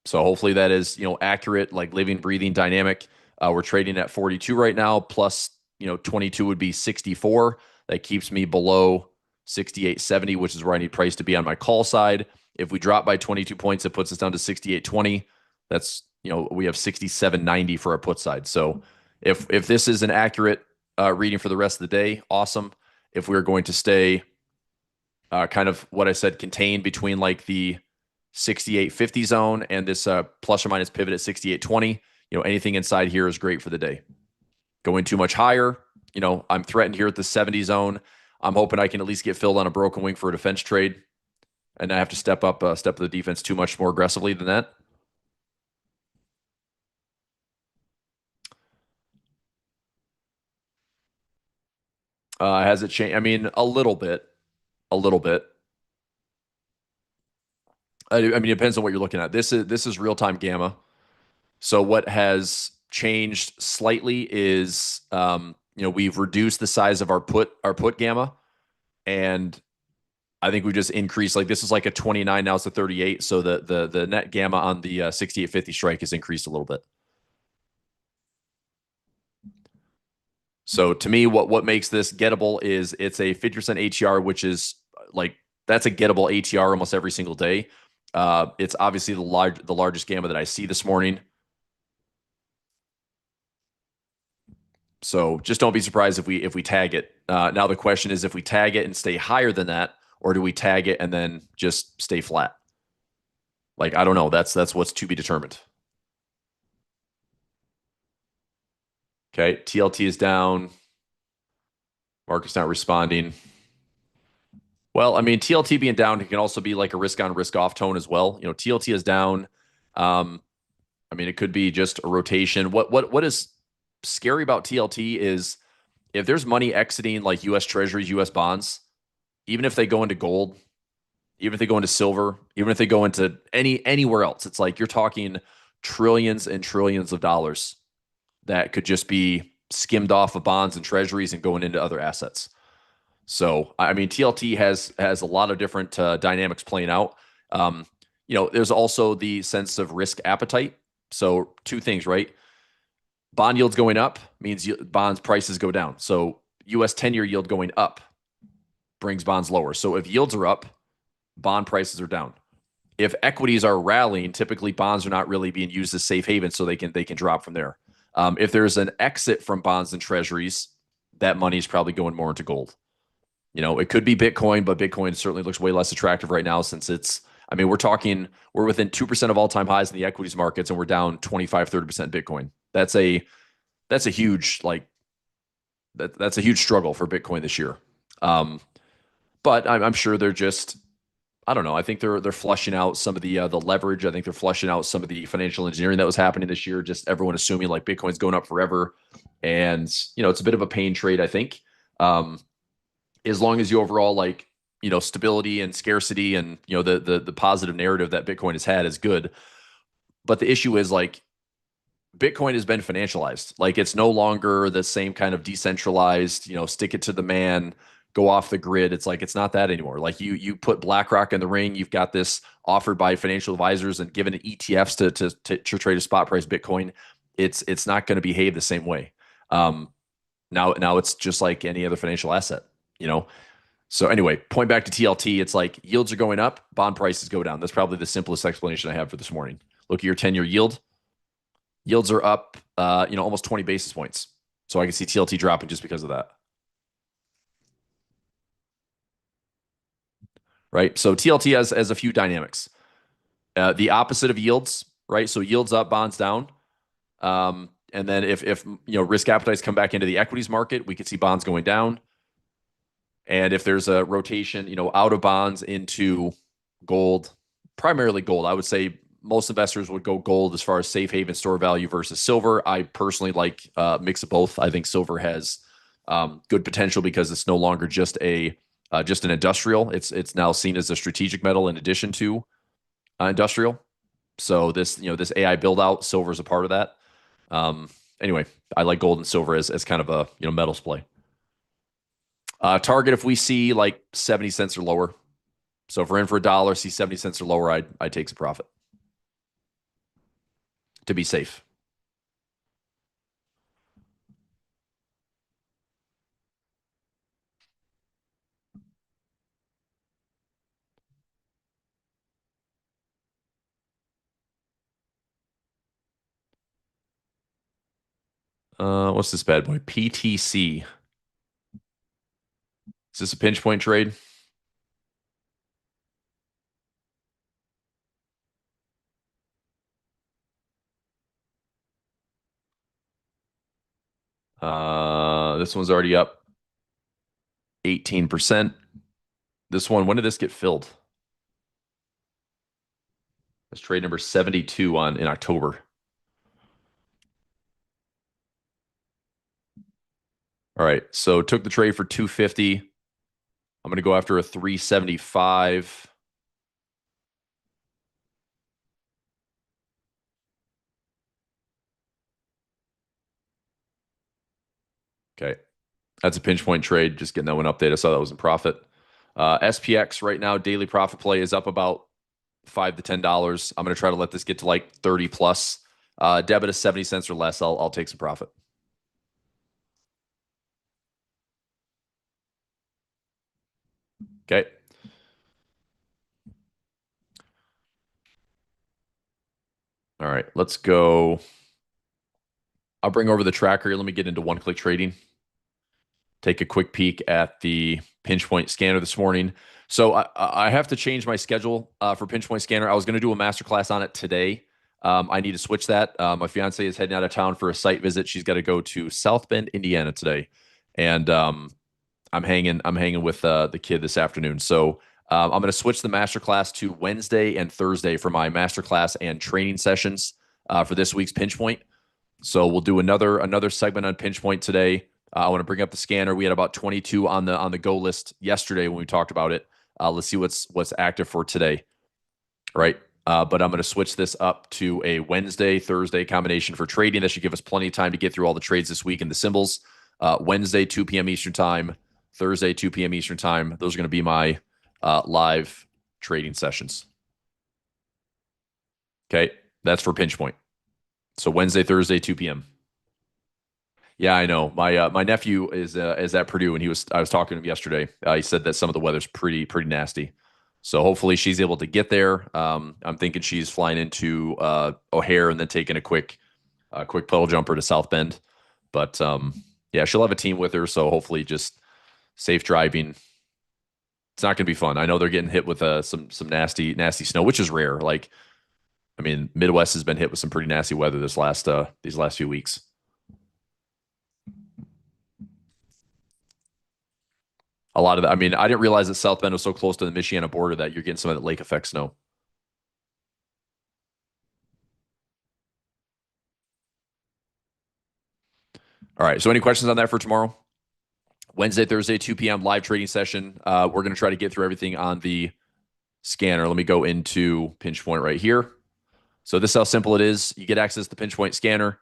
So hopefully that is, accurate, like living, breathing, dynamic. We're trading at 42 right now, plus, 22 would be 64. That keeps me below 68.70, which is where I need price to be on my call side. If we drop by 22 points, it puts us down to 68.20. That's, we have 67.90 for our put side. So if this is an accurate reading for the rest of the day, awesome. If we're going to stay kind of what I said, contained between like the 68.50 zone and this plus or minus pivot at 68.20, anything inside here is great for the day. Going too much higher, I'm threatened here at the 70 zone. I'm hoping I can at least get filled on a broken wing for a defense trade, and I have to step up the defense too much more aggressively than that. Has it changed? I mean, a little bit, a little bit. I mean, it depends on what you're looking at. This is real time gamma. So what has changed slightly is we've reduced the size of our put gamma, and I think we just increased, like this is like a 29, now it's a 38. So the net gamma on the 68.50 strike has increased a little bit. So to me, what makes this gettable is it's a 50% ATR, which is like that's a gettable ATR almost every single day. It's obviously the largest gamma that I see this morning. So just don't be surprised if we tag it. Now the question is if we tag it and stay higher than that, or do we tag it and then just stay flat? Like I don't know. That's what's to be determined. Okay, TLT is down. Market's not responding. Well, I mean, TLT being down can also be like a risk on, risk off tone as well. TLT is down. I mean, it could be just a rotation. What is scary about TLT is if there's money exiting like U.S. Treasuries, U.S. bonds, even if they go into gold, even if they go into silver, even if they go into anywhere else, it's like you're talking trillions and trillions of dollars that could just be skimmed off of bonds and treasuries and going into other assets. So, I mean, TLT has a lot of different dynamics playing out. There's also the sense of risk appetite. So, two things, right? Bond yields going up means bonds prices go down. So, U.S. 10-year yield going up brings bonds lower. So, if yields are up, bond prices are down. If equities are rallying, typically bonds are not really being used as safe haven, so they can drop from there. If there's an exit from bonds and treasuries, that money is probably going more into gold. It could be Bitcoin, but Bitcoin certainly looks way less attractive right now since I mean, we're within 2% of all time highs in the equities markets and we're down 25, 30% Bitcoin. That's a huge, that's a huge struggle for Bitcoin this year. But I'm sure they're just, I don't know. I think they're flushing out some of the leverage. I think they're flushing out some of the financial engineering that was happening this year. Just everyone assuming like Bitcoin's going up forever, and it's a bit of a pain trade. I think. As long as you overall like stability and scarcity and the positive narrative that Bitcoin has had is good. But the issue is like Bitcoin has been financialized. Like it's no longer the same kind of decentralized, stick it to the man, go off the grid. It's like it's not that anymore. Like you put BlackRock in the ring, you've got this offered by financial advisors and given ETFs to trade a spot price Bitcoin. It's not going to behave the same way. Now it's just like any other financial asset, So anyway, point back to TLT, it's like yields are going up, bond prices go down. That's probably the simplest explanation I have for this morning. Look at your 10-year yield. Yields are up, almost 20 basis points. So I can see TLT dropping just because of that. Right. So TLT has a few dynamics. The opposite of yields, right? So yields up, bonds down. And then if risk appetites come back into the equities market, we could see bonds going down. And if there's a rotation, out of bonds into gold, primarily gold, I would say most investors would go gold as far as safe haven store value versus silver. I personally like a mix of both. I think silver has good potential because it's no longer just an industrial. It's now seen as a strategic metal in addition to industrial. So this AI build out, silver is a part of that. Um, anyway, I like gold and silver as kind of a metals play. Target if we see like 70 cents or lower. So if we're in for $1, see 70 cents or lower, I'd take some profit to be safe. What's this bad boy? PTC. Is this a pinch point trade? This one's already up 18%. This one, when did this get filled? That's trade number 72 in October. All right. So took the trade for 250. I'm going to go after a 375. Okay. That's a pinch point trade. Just getting that one updated. I saw that was in profit. SPX right now, daily profit play is up about $5 to $10. I'm going to try to let this get to like 30 plus. Debit is 70 cents or less. I'll take some profit. Okay. All right. Let's go. I'll bring over the tracker. Let me get into one click trading. Take a quick peek at the pinch point scanner this morning. So I have to change my schedule for pinch point scanner. I was going to do a masterclass on it today. I need to switch that. My fiance is heading out of town for a site visit. She's got to go to South Bend, Indiana today, and I'm hanging with the kid this afternoon. So I'm going to switch the masterclass to Wednesday and Thursday for my masterclass and training sessions for this week's pinch point. So we'll do another segment on pinch point today. I want to bring up the scanner. We had about 22 on the go list yesterday when we talked about it. Let's see what's active for today, right? But I'm going to switch this up to a Wednesday Thursday combination for trading. That should give us plenty of time to get through all the trades this week and the symbols. Wednesday 2 p.m. Eastern time, Thursday 2 p.m. Eastern time. Those are going to be my live trading sessions. Okay, that's for pinch point. So Wednesday, Thursday, 2 p.m. Yeah, I know. My nephew is at Purdue, and I was talking to him yesterday. He said that some of the weather's pretty nasty. So hopefully she's able to get there. I'm thinking she's flying into O'Hare and then taking a quick puddle jumper to South Bend. But yeah, she'll have a team with her, so hopefully just safe driving. It's not going to be fun. I know they're getting hit with some nasty snow, which is rare. Like, I mean, Midwest has been hit with some pretty nasty weather these last few weeks. A lot of that. I mean, I didn't realize that South Bend was so close to the Michiana border that you're getting some of that lake effect snow. All right. So any questions on that for tomorrow? Wednesday, Thursday, 2 p.m. live trading session. We're going to try to get through everything on the scanner. Let me go into pinch point right here. So this is how simple it is. You get access to the pinch point scanner,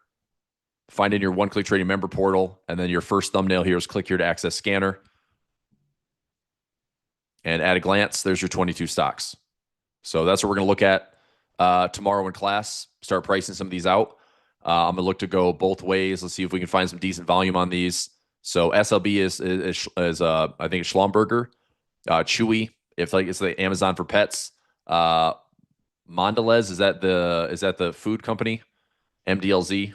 find in your one-click trading member portal, and then your first thumbnail here is click here to access scanner. And at a glance, there's your 22 stocks. So that's what we're going to look at tomorrow in class. Start pricing some of these out. I'm going to look to go both ways. Let's see if we can find some decent volume on these. So SLB is I think it's Schlumberger, Chewy, if like it's the Amazon for pets. Mondelez, is that the food company? MDLZ.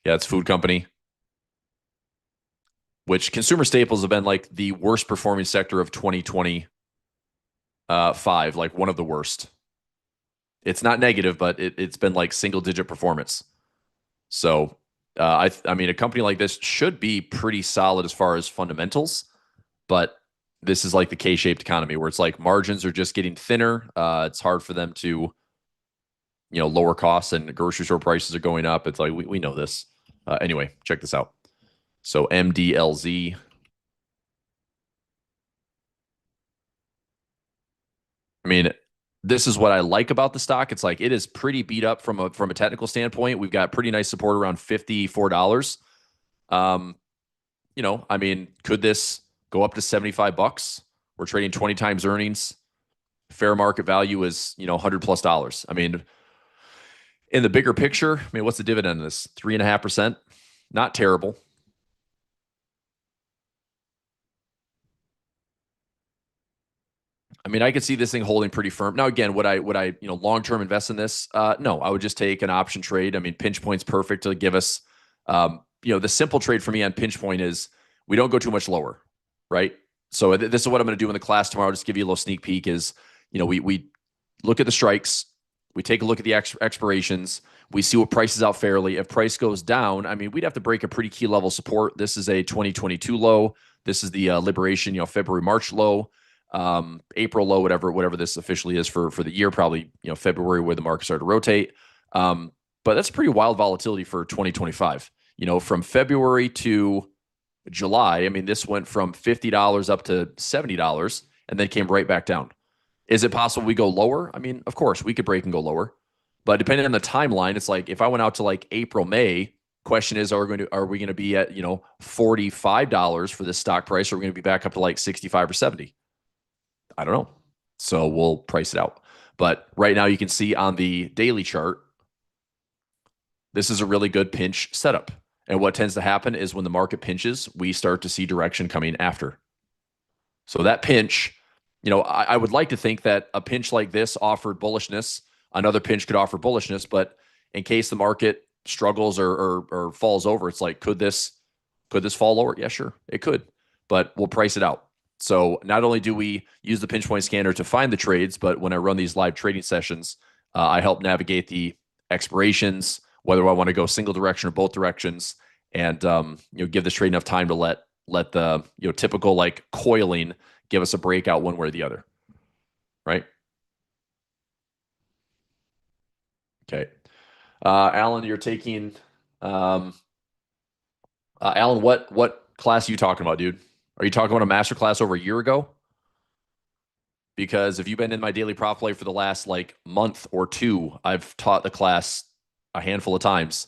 Yeah, it's food company. Which consumer staples have been like the worst performing sector of 2025, like one of the worst. It's not negative, but it's been like single digit performance. So I mean, a company like this should be pretty solid as far as fundamentals, but this is like the K-shaped economy where it's like margins are just getting thinner. It's hard for them to lower costs, and grocery store prices are going up. It's like we know this. Anyway, check this out. So MDLZ. I mean, this is what I like about the stock. It's like it is pretty beat up from a technical standpoint. We've got pretty nice support around $54. Um, I mean, could this go up to $75? We're trading 20 times earnings. Fair market value is, $100+ I mean, in the bigger picture, I mean, what's the dividend on this? 3.5%. Not terrible. I mean, I could see this thing holding pretty firm. Now, again, would I long term invest in this? No, I would just take an option trade. I mean, pinch point's perfect to give us. The simple trade for me on pinch point is we don't go too much lower, right? So this is what I'm going to do in the class tomorrow. Just give you a little sneak peek. Is we look at the strikes, we take a look at the expirations, we see what prices out fairly. If price goes down, I mean, we'd have to break a pretty key level support. This is a 2022 low. This is the liberation, February March low. April low, whatever this officially is for the year, probably February where the market started to rotate. But that's pretty wild volatility for 2025. From February to July, I mean, this went from $50 up to $70 and then came right back down. Is it possible we go lower? I mean, of course, we could break and go lower. But depending on the timeline, it's like if I went out to like April, May, question is, are we going to be at, $45 for this stock price, or are we going to be back up to like 65 or 70? I don't know. So we'll price it out. But right now you can see on the daily chart, this is a really good pinch setup. And what tends to happen is when the market pinches, we start to see direction coming after. So that pinch, I would like to think that a pinch like this offered bullishness. Another pinch could offer bullishness, but in case the market struggles or falls over, it's like, could this fall lower? Yeah, sure, it could, but we'll price it out. So not only do we use the pinch point scanner to find the trades, but when I run these live trading sessions, I help navigate the expirations, whether I want to go single direction or both directions, and give this trade enough time to let the typical like coiling give us a breakout one way or the other, right? Okay, Alan, you're taking Alan. What class are you talking about, dude? Are you talking about a master class over a year ago? Because if you've been in my daily prop play for the last like month or two, I've taught the class a handful of times.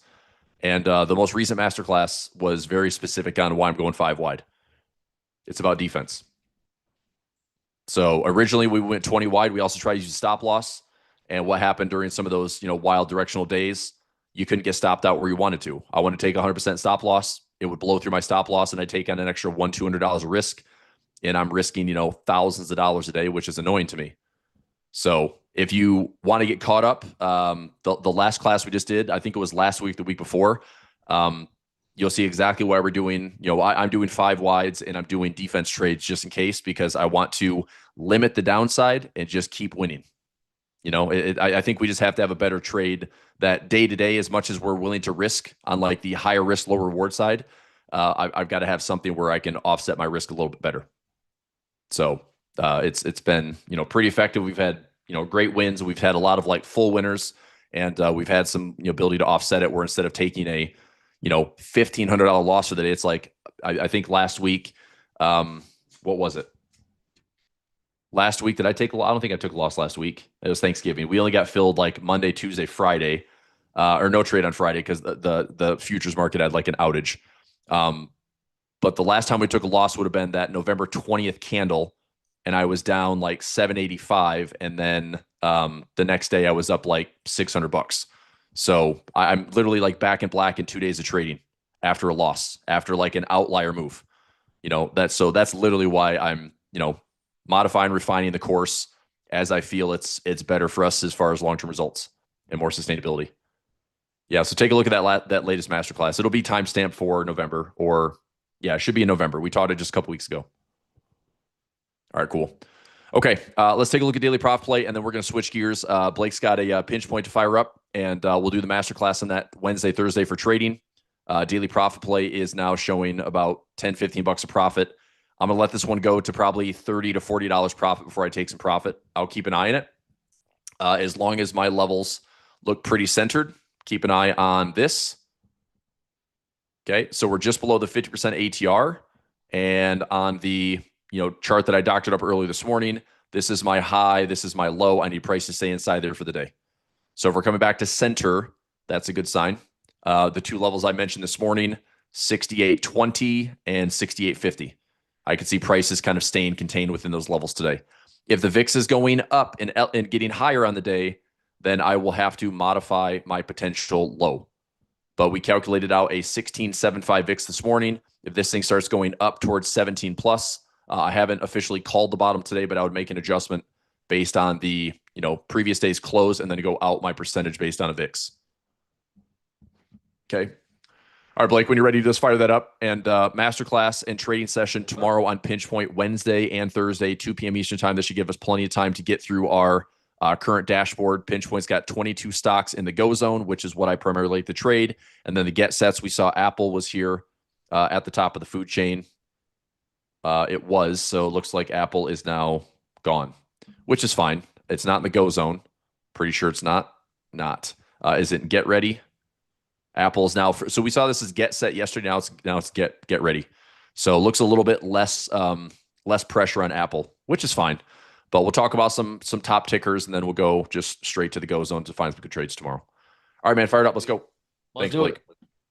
And the most recent master class was very specific on why I'm going 5 wide. It's about defense. So originally we went 20 wide. We also tried to use stop loss. And what happened during some of those, wild directional days, you couldn't get stopped out where you wanted to. I want to take 100% stop loss. It would blow through my stop loss, and I'd take on an extra $100-$200 of risk. And I'm risking, thousands of dollars a day, which is annoying to me. So if you want to get caught up, the last class we just did, I think it was last week, the week before, you'll see exactly why we're doing, I'm doing 5 wides and I'm doing defense trades just in case, because I want to limit the downside and just keep winning. I think we just have to have a better trade that day to day, as much as we're willing to risk on like the higher risk, low reward side. I've got to have something where I can offset my risk a little bit better. So it's been pretty effective. We've had great wins. We've had a lot of like full winners, and we've had some ability to offset it. Where instead of taking a $1,500 loss for the day, it's like I think last week, what was it? Last week, did I take a loss? I don't think I took a loss last week. It was Thanksgiving. We only got filled like Monday, Tuesday, Friday, or no trade on Friday because the futures market had like an outage. But the last time we took a loss would have been that November 20th candle, and I was down like 785, and then the next day I was up like $600. So I'm literally like back in black in 2 days of trading after a loss, after like an outlier move. That's literally why I'm modifying, refining the course as I feel it's better for us as far as long-term results and more sustainability. Yeah, so take a look at that latest masterclass. It'll be timestamped for November, or yeah, it should be in November. We taught it just a couple weeks ago. All right, cool. Okay, let's take a look at daily profit play, and then we're going to switch gears. Blake's got a pinch point to fire up, and we'll do the masterclass on that Wednesday, Thursday for trading. Daily profit play is now showing about 10, 15 bucks a profit. I'm going to let this one go to probably $30 to $40 profit before I take some profit. I'll keep an eye on it. As long as my levels look pretty centered, keep an eye on this. Okay, so we're just below the 50% ATR, and on the chart that I doctored up earlier this morning, this is my high, this is my low. I need price to stay inside there for the day. So if we're coming back to center, that's a good sign. The two levels I mentioned this morning, 68.20 and 68.50. I can see prices kind of staying contained within those levels today. If the VIX is going up and getting higher on the day, then I will have to modify my potential low. But we calculated out a 16.75 VIX this morning. If this thing starts going up towards 17 plus, I haven't officially called the bottom today, but I would make an adjustment based on the previous day's close and then go out my percentage based on a VIX. Okay. All right, Blake, when you're ready, just fire that up. And masterclass and trading session tomorrow on Pinch Point, Wednesday and Thursday, 2 p.m. Eastern time. This should give us plenty of time to get through our current dashboard. Pinch Point's got 22 stocks in the go zone, which is what I primarily like to trade. And then the get sets, we saw Apple was here at the top of the food chain. It was, so it looks like Apple is now gone, which is fine. It's not in the go zone. Pretty sure it's not. Is it get ready? Apple's now so we saw this as get set yesterday. Now it's get ready. So it looks a little bit less pressure on Apple, which is fine. But we'll talk about some top tickers, and then we'll go just straight to the go zone to find some good trades tomorrow. All right, man, fire it up. Let's go. Let's do it.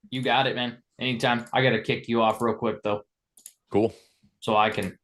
You got it, man. Anytime. I got to kick you off real quick, though. Cool. So I can